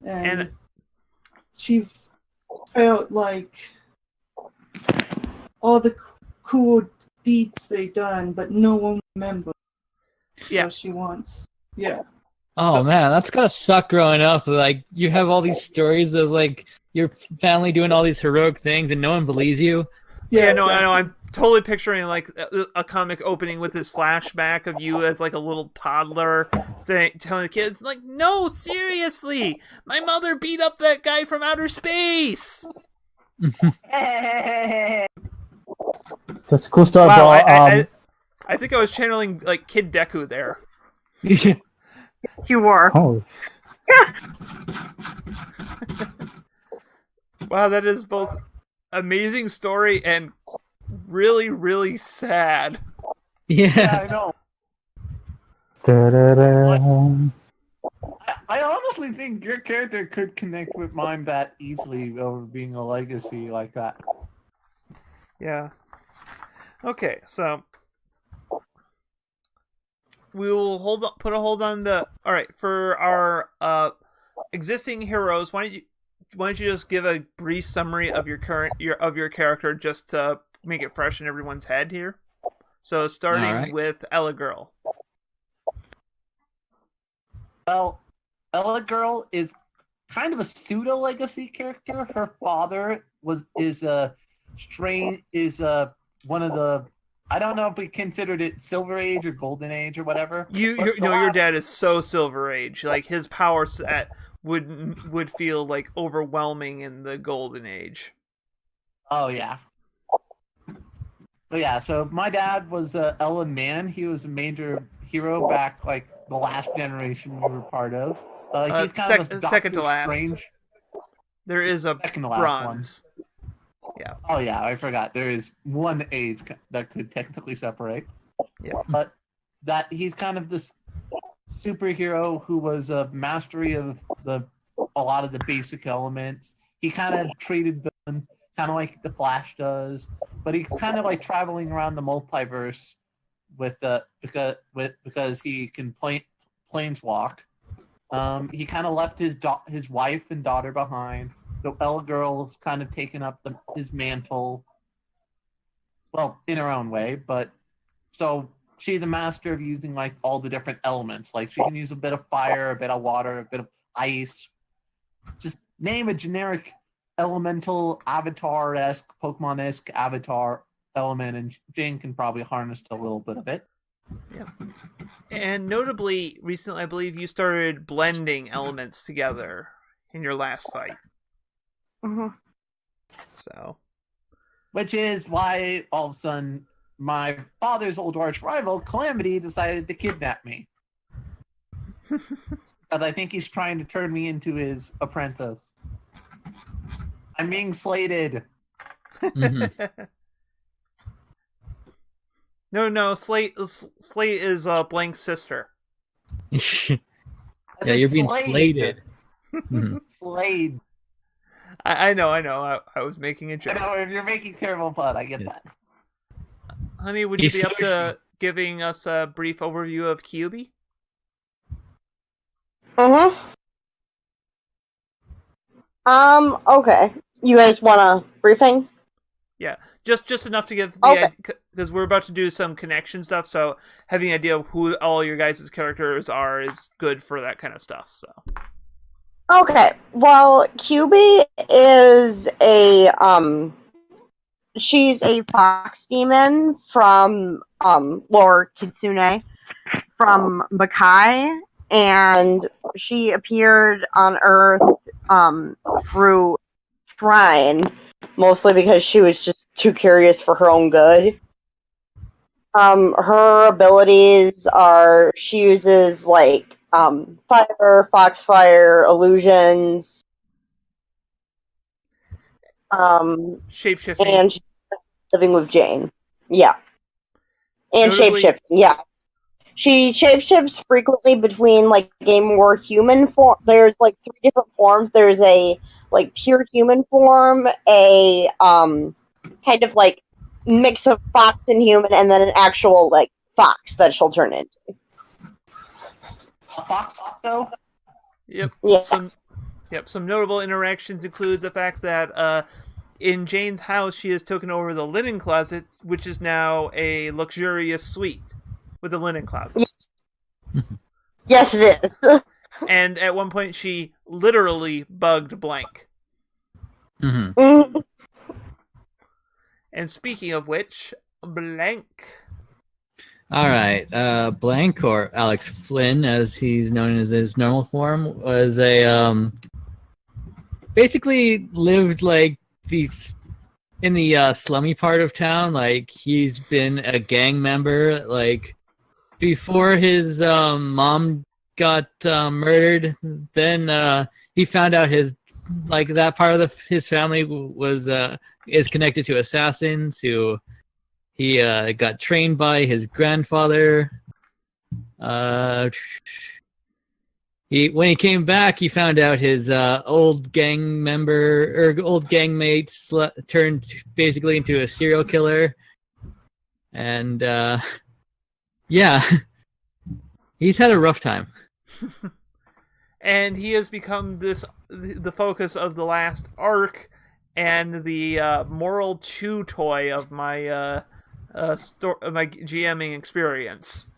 And she felt like all the cool deeds they done, but no one remembered. Yeah. So she wants. Yeah. Oh man, that's gotta suck growing up. Like you have all these stories of like your family doing all these heroic things, and no one believes you. Yeah, no, I know. I'm totally picturing like a comic opening with this flashback of you as like a little toddler telling the kids, like, no, seriously, my mother beat up that guy from outer space. That's cool stuff. Wow, About, I think I was channeling like Kid Deku there. You were. oh, Wow, that is both amazing story and really, really sad. Yeah. I know. da-da-da. I honestly think your character could connect with mine that easily over being a legacy like that. Yeah. Okay, so we will put a hold on the. All right, for our existing heroes, why don't you just give a brief summary of your character just to make it fresh in everyone's head here? So starting with Ella Girl. Well, Ella Girl is kind of a pseudo legacy character. Her father is one of the, I don't know if we considered it Silver Age or Golden Age or whatever. Your dad is so Silver Age. Like his power set would feel like overwhelming in the Golden Age. Oh yeah. But yeah, so my dad was Ellen Man. He was a major hero back like the last generation we were part of. He's kind of a second to Doctor last. Strange. There is a Second to last bronze. Yeah. Oh yeah, I forgot. There is one age that could technically separate. Yeah. But that he's kind of this superhero who was a mastery of a lot of the basic elements. He kind of treated villains kind of like the Flash does, but he's kind of like traveling around the multiverse with because he can planeswalk. He kind of left his wife and daughter behind. So Ella Girl's kind of taken up his mantle, well, in her own way, but so she's a master of using like all the different elements. Like she can use a bit of fire, a bit of water, a bit of ice. Just name a generic elemental avatar-esque, Pokemon-esque avatar element, and Jane can probably harness a little bit of it. Yeah. And notably, recently, I believe you started blending elements together in your last fight. Mm-hmm. So, Which is why, all of a sudden, my father's old arch rival, Calamity, decided to kidnap me. But I think he's trying to turn me into his apprentice. I'm being slated. No, Slate is Blank's sister. Yeah, you're being slated. Slayed. I know. I was making a I joke. know, if you're making terrible fun, I get that. Honey, would you be up to giving us a brief overview of Kyubi? Okay. You guys want a briefing? Yeah, just enough to give the Okay. because we're about to do some connection stuff. So having an idea of who all your guys' characters are is good for that kind of stuff. So. Okay. Well, QB is she's a fox demon from Lord Kitsune from Magpie, and she appeared on Earth through Shrine, mostly because she was just too curious for her own good. Her abilities are she uses like fire, foxfire, illusions, Shapeshifting. and she's living with Jane. Yeah. And Notably- shapeshifting, yeah. She shapeshifts frequently between like a more human form. There's like 3 different forms. There's a like pure human form, a kind of like mix of fox and human, and then an actual like fox that she'll turn into. A fox, though? Yep. Yeah. Some notable interactions include the fact that in Jane's house she has taken over the linen closet, which is now a luxurious suite with a linen closet. Yes, it is. And at one point she literally bugged Blank. Mhm. And speaking of which, Blank. All right, Blank, or Alex Flynn, as he's known as his normal form, was a basically lived like these in the slummy part of town. Like he's been a gang member. Like before his mom got murdered, then he found out his like that part of his family was is connected to assassins who. He got trained by his grandfather. When he came back, he found out his old gang member or old gang mate turned basically into a serial killer, and yeah, he's had a rough time. And he has become the focus of the last arc and the moral chew toy of my my GMing experience.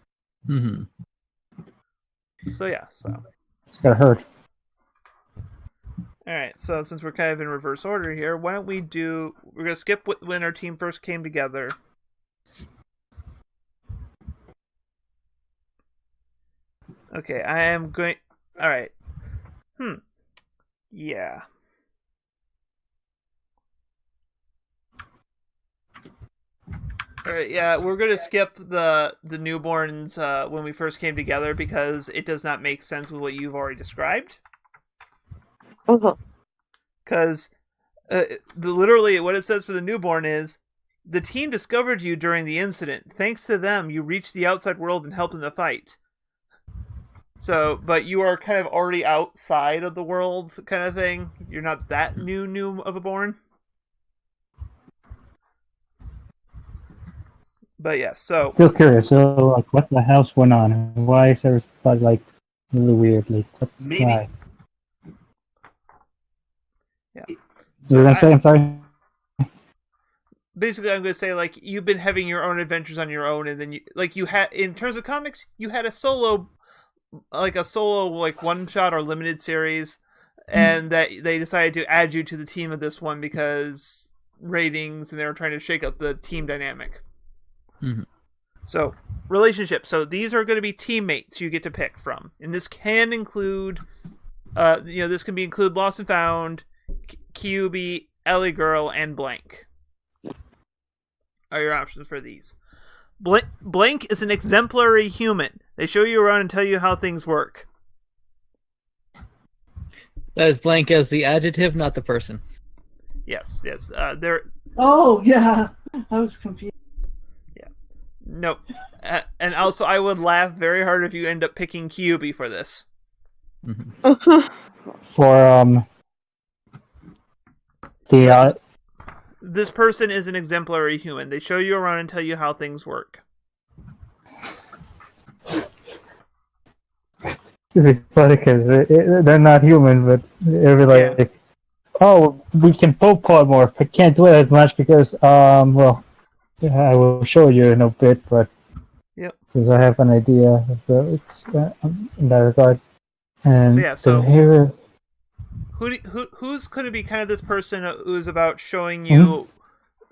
So yeah, It's gotta hurt. all right. So since we're kind of in reverse order here, why don't we're gonna skip when our team first came together. Okay, I am going. All right. Yeah. Alright, yeah, we're gonna skip the newborns when we first came together because it does not make sense with what you've already described. Because literally what it says for the newborn is, the team discovered you during the incident. Thanks to them, you reached the outside world and helped in the fight. So, but you are kind of already outside of the world kind of thing. You're not that new of a born. But yeah, so Still curious. So, like, what the hell's going on? Why is there stuff like really weird? Like, Maybe. why? Yeah. You were gonna say? I'm sorry. Basically, I'm going to say, like, you've been having your own adventures on your own, and then you had, in terms of comics, you had a solo, like one shot or limited series, and that they decided to add you to the team of this one because ratings, and they were trying to shake up the team dynamic. Mhm. So, relationships. So these are going to be teammates you get to pick from, and this can include, this can include Lost and Found, Kyuubi, Ellie Girl, and Blank. Are your options for these? Blank is an exemplary human. They show you around and tell you how things work. That is blank as the adjective, not the person. Yes. They're Oh, yeah. I was confused. nope. And also, I would laugh very hard if you end up picking Kyuubi for this. For This person is an exemplary human. They show you around and tell you how things work. it's funny because they're not human, but they're like, oh, we can polymorph. I can't do it as much because well, I will show you in a bit, but because I have an idea of in that regard. And so here. Who's going to be kind of this person who's about showing you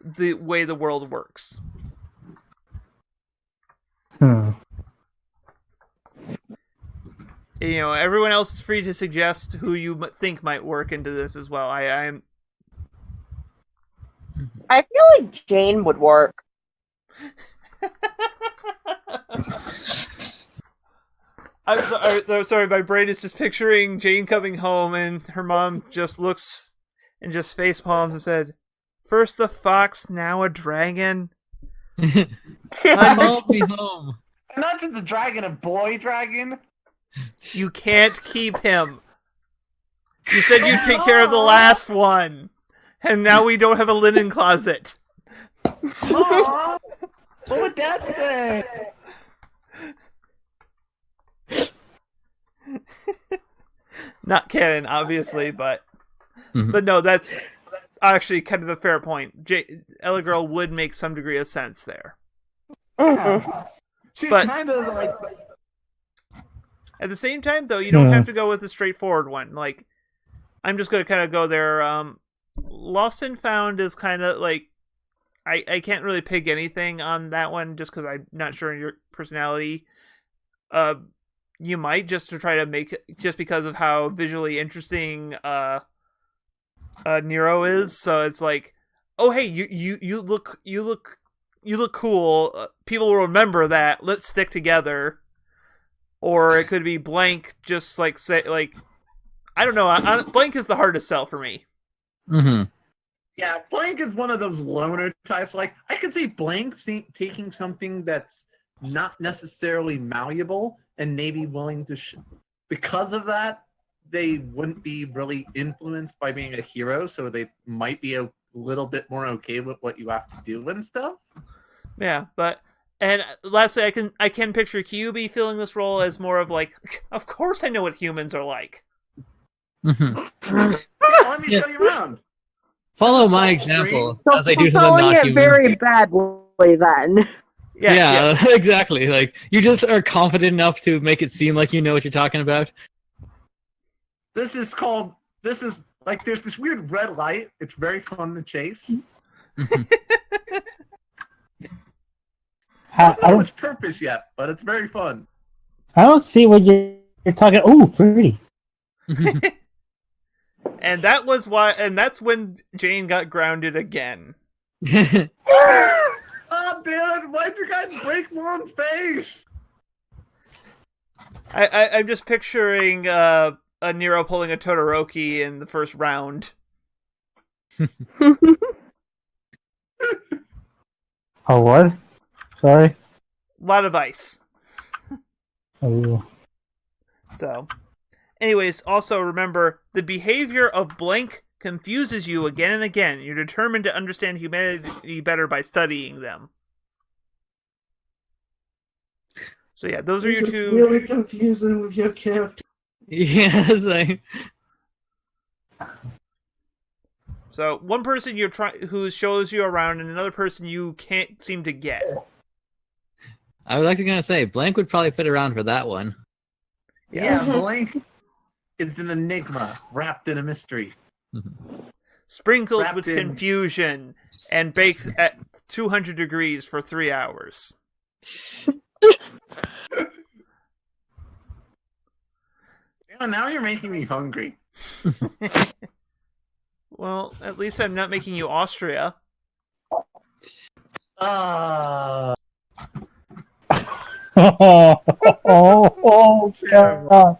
the way the world works? Everyone else is free to suggest who you think might work into this as well. I feel like Jane would work. I'm sorry, my brain is just picturing Jane coming home and her mom just looks and just face palms and said, "First the fox, now a dragon." Call me home. Not just a dragon, a boy dragon. You can't keep him. You said you'd take care of the last one, and now we don't have a linen closet. Aww. What would Dad say? Not canon, obviously, but no, that's actually kind of a fair point. Ella Girl would make some degree of sense there. She's kind of like. At the same time, though, you don't have to go with the straightforward one. Like, I'm just going to kind of go there. Lost and Found is kind of like, I can't really pick anything on that one just because I'm not sure in your personality. You might just to try to make it, just because of how visually interesting Nero is. So it's like, oh hey, you look cool. People will remember that. Let's stick together. Or it could be Blank, just like say like, I don't know. Blank is the hardest sell for me. Yeah, Blank is one of those loner types. Like, I could see Blank taking something that's not necessarily malleable and maybe willing to... because of that, they wouldn't be really influenced by being a hero, so they might be a little bit more okay with what you have to do and stuff. Yeah, but... And lastly, I can picture Kyuubi filling this role as more of like, of course I know what humans are like. Let me show you around. Follow my example, So as I do to the calling not it human. very badly then. Yes. Exactly. Like, you just are confident enough to make it seem like you know what you're talking about. This is like, there's this weird red light. It's very fun to chase. I don't know its purpose yet, but it's very fun. I don't see what you're talking. Oh, pretty. And that's when Jane got grounded again. Oh, damn it! Why'd you guys break Mom's face? I'm just picturing a Nero pulling a Todoroki in the first round. Oh, what? Sorry? A lot of ice. Oh. So, anyways, also remember, the behavior of Blank confuses you again and again. You're determined to understand humanity better by studying them. So yeah, those are your two... really confusing with your character. Yes, like... So, one person who shows you around, and another person you can't seem to get. I was actually going to say, Blank would probably fit around for that one. Yeah, Blank. is an enigma wrapped in a mystery. Sprinkled Wrapped with in- confusion and baked at 200 degrees for 3 hours. Yeah, now you're making me hungry. Well, at least I'm not making you Austria. Ah, Oh, God.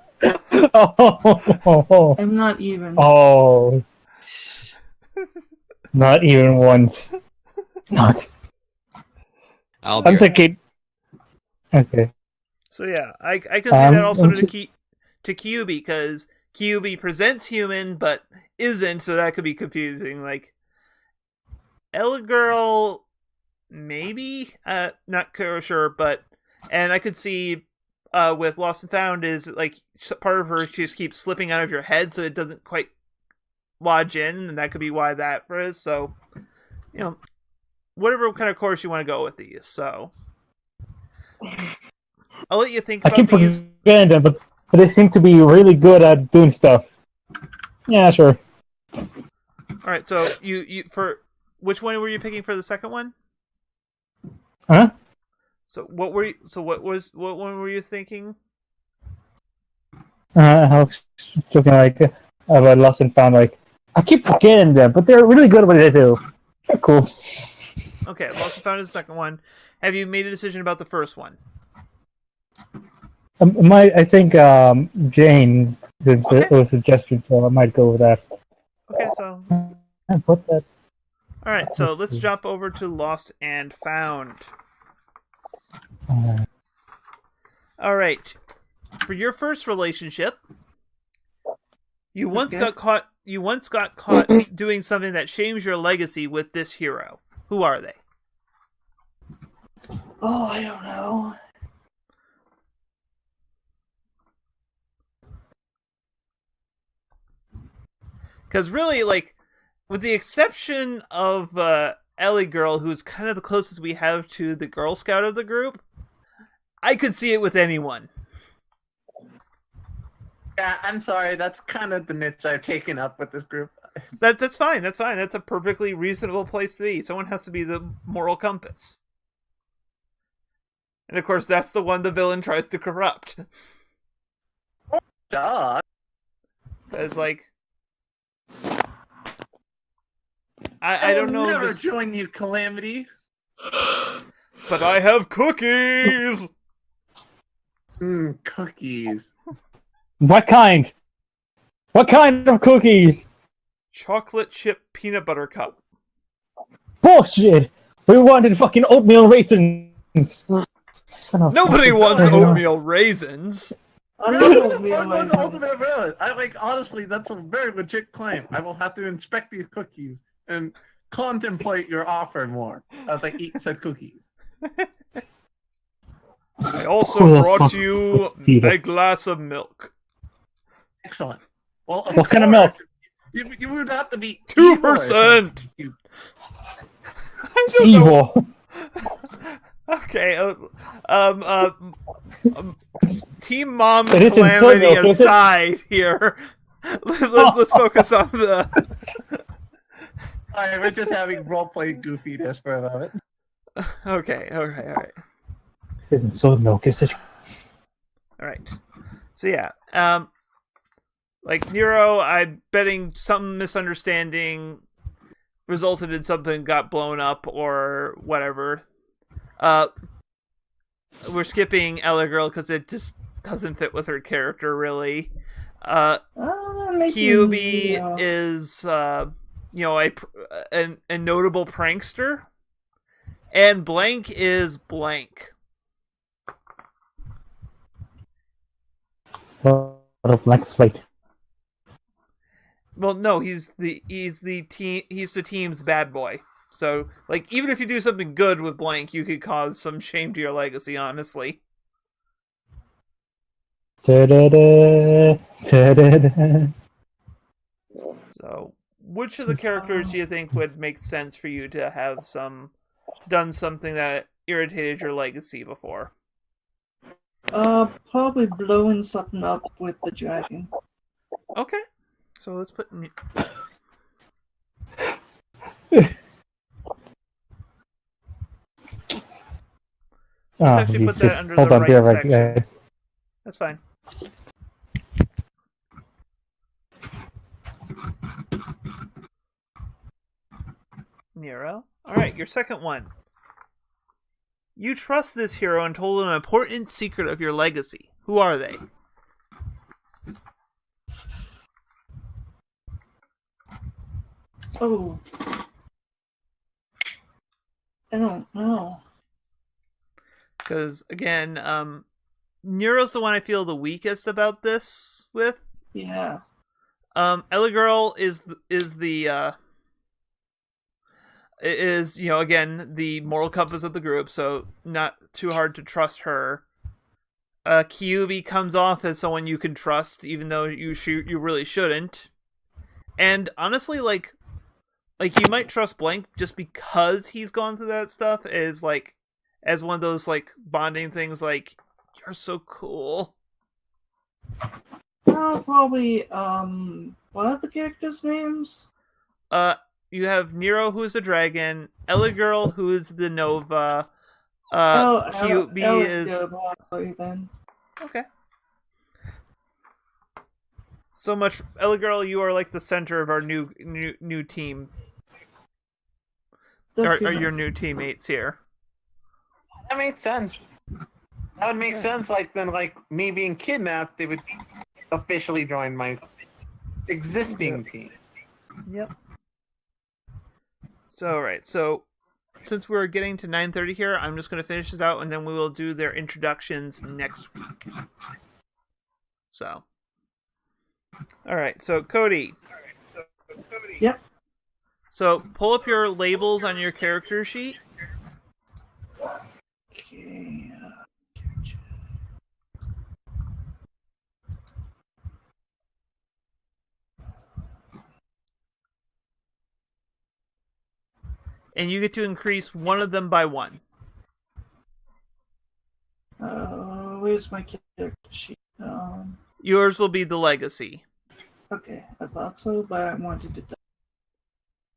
Oh, I'm not even. oh. Not even once. Not. I'll be I'm right thinking. Okay. So yeah, I can say that also I'm to Kyubi, because Kyubi presents human but isn't, so that could be confusing. Like Ella Girl, maybe, not sure, but and I could see with Lost and Found is like part of her just keeps slipping out of your head, so it doesn't quite lodge in, and that could be why that is. So you know, whatever kind of course you want to go with these. So I'll let you think I about keep these. forgetting them, but they seem to be really good at doing stuff. Yeah, sure. All right, so you for which one were you picking for the second one? Huh? So what were you? So what one were you thinking? I was joking like about Lost and Found. Like I keep forgetting them, but they're really good at what they do. They're cool. Okay, Lost and Found is the second one. Have you made a decision about the first one? I think Jane since it was suggested, so I might go with that. Okay, so And put that. all right, so let's jump over to Lost and Found. All right, for your first relationship, you once Okay. got caught. You once got caught doing something that shames your legacy with this hero. Who are they? Oh, I don't know. Because really, like, with the exception of Ellie Girl, who's kind of the closest we have to the Girl Scout of the group, I could see it with anyone. yeah. I'm sorry. That's kind of the niche I've taken up with this group. That's fine. That's fine. That's a perfectly reasonable place to be. Someone has to be the moral compass. And of course, that's the one the villain tries to corrupt. Duh. It's like, I don't know. I'll never This, join you, Calamity. but I have cookies. Cookies. What kind? What kind of cookies? Chocolate chip peanut butter cup. Bullshit! We wanted fucking oatmeal raisins. Son of Nobody fucking- wants oatmeal raisins. I No, don't know. no, Real no, raisins. ultimate villain. I like honestly, that's a very legit claim. I will have to inspect these cookies and contemplate your offer more as I eat said cookies. I also Who the brought fuck you was Peter? a glass of milk. Excellent. Well, of What kind of milk? course, You would have to be 2%. evil. I don't know. Evil. Okay. Team Mom It isn't Calamity soy milk, is it? aside here. Let's focus on the. Alright, we're just having roleplay goofiness for a moment. Okay. All right. Isn't soy milk, is it? All right. So yeah, like Nero, I'm betting some misunderstanding resulted in something got blown up or whatever. We're skipping Ella Girl because it just doesn't fit with her character really. Maybe, Kyubi yeah. is a notable prankster, and Blank is Blank. What a blank slate. Well, no, he's the team's bad boy. So, like, even if you do something good with Blank, you could cause some shame to your legacy, honestly. Da-da-da, da-da-da. So, which of the characters do you think would make sense for you to have done something that irritated your legacy before? Probably blowing something up with the dragon. Okay. So let's put. Actually put that just under hold the on, be right right, section. guys. That's fine. Nero. Alright, your second one. You trust this hero and told him an important secret of your legacy. Who are they? Oh. I don't know. Because, again, Nero's the one I feel the weakest about this with. Yeah. Ella Girl is again the moral compass of the group, so not too hard to trust her. Kyubi comes off as someone you can trust, even though you really shouldn't. And honestly, like you might trust Blank just because he's gone through that stuff as one of those like bonding things. Like, you're so cool. Probably what are the characters' names? You have Nero, who is the dragon. Ella Girl, who is the Nova. QB is probably then. okay. So much, Ella Girl. You are like the center of our new team. Are your new teammates here? That makes sense. That would make sense. Like then, like me being kidnapped, they would officially join my existing team. Yep. So right. So since we're getting to 9:30 here, I'm just going to finish this out, and then we will do their introductions next week. So. All right. So Cody. Yep. So pull up your labels on your character sheet. Okay. And you get to increase one of them by 1. Where's my character sheet? Yours will be the legacy. Okay, I thought so, but I wanted to.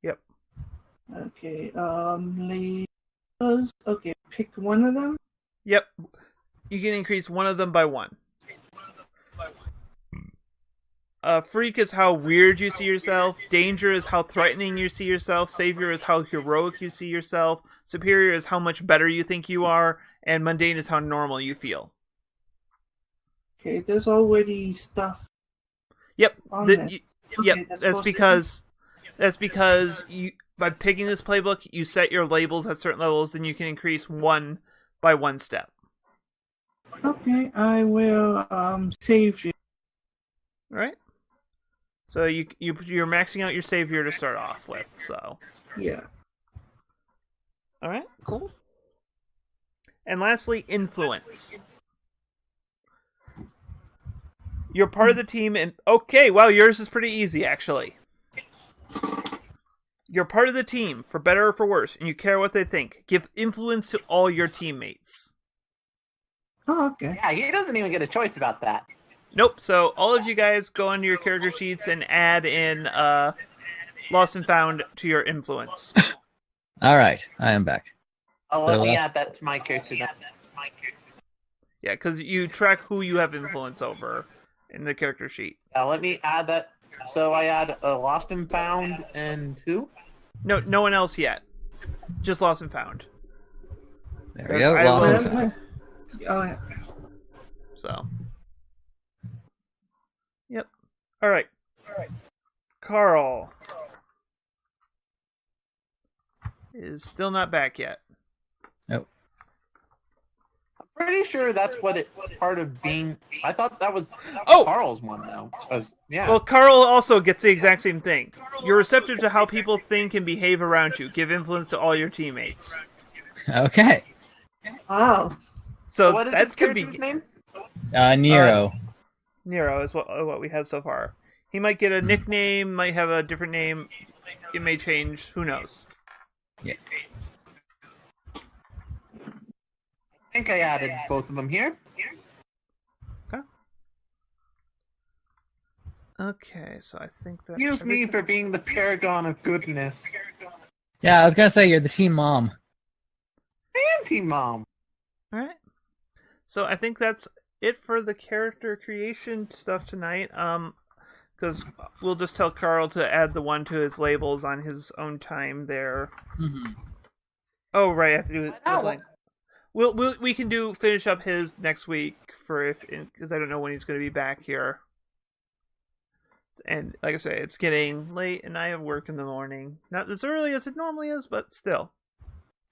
Yep. Okay. Labels. Okay, pick one of them. Yep. You can increase one of them by 1. Freak is how weird you see yourself. Danger is how threatening you see yourself. Savior is how heroic you see yourself. Superior is how much better you think you are. And mundane is how normal you feel. Okay, there's already stuff. Yep. On this. Yep. That's because you, by picking this playbook, you set your labels at certain levels, then you can increase 1 by 1 step. Okay, I will save you. All right. So you're maxing out your savior to start off with. So yeah. All right. Cool. And lastly, influence. You're part of the team, and okay, wow, yours is pretty easy actually. You're part of the team, for better or for worse, and you care what they think. Give influence to all your teammates. Oh, okay. Yeah, he doesn't even get a choice about that. Nope. So all of you guys go onto your character sheets and add in Lost and Found to your influence. All right, I am back. Oh, let me add that to my character then. Yeah, because you track who you have influence over in the character sheet. Let me add that. So I add Lost and Found and who? No one else yet. Just Lost and Found. There we go. Lost and Found. Oh, yeah. So. Yep. All right. Carl is still not back yet. Nope. Pretty sure that's what it's part of being. I thought that was Carl's one though. Yeah. Well, Carl also gets the exact same thing. You're receptive to how people think and behave around you. Give influence to all your teammates. Okay. Wow. So what is that's his gonna be character's name? Nero. Nero is what we have so far. He might get a nickname, might have a different name. It may change. Who knows? Yeah. I think I added both of them here. Okay. Okay, so I think that. Excuse me for being the paragon of goodness. Yeah, I was gonna say you're the team mom. Anti-mom. All right. So I think that's it for the character creation stuff tonight. Because we'll just tell Carl to add the one to his labels on his own time there. Mm-hmm. Oh, right, I have to do it. Oh. We can finish up his next week because I don't know when he's going to be back here. And like I say, it's getting late, and I have work in the morning. Not as early as it normally is, but still.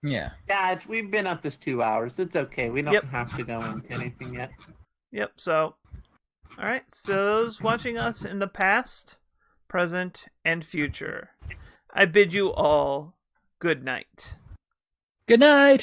Yeah. Yeah, we've been at this 2 hours. It's okay. We don't have to go into anything yet. Yep. So, all right. So those watching us in the past, present, and future, I bid you all good night. Good night.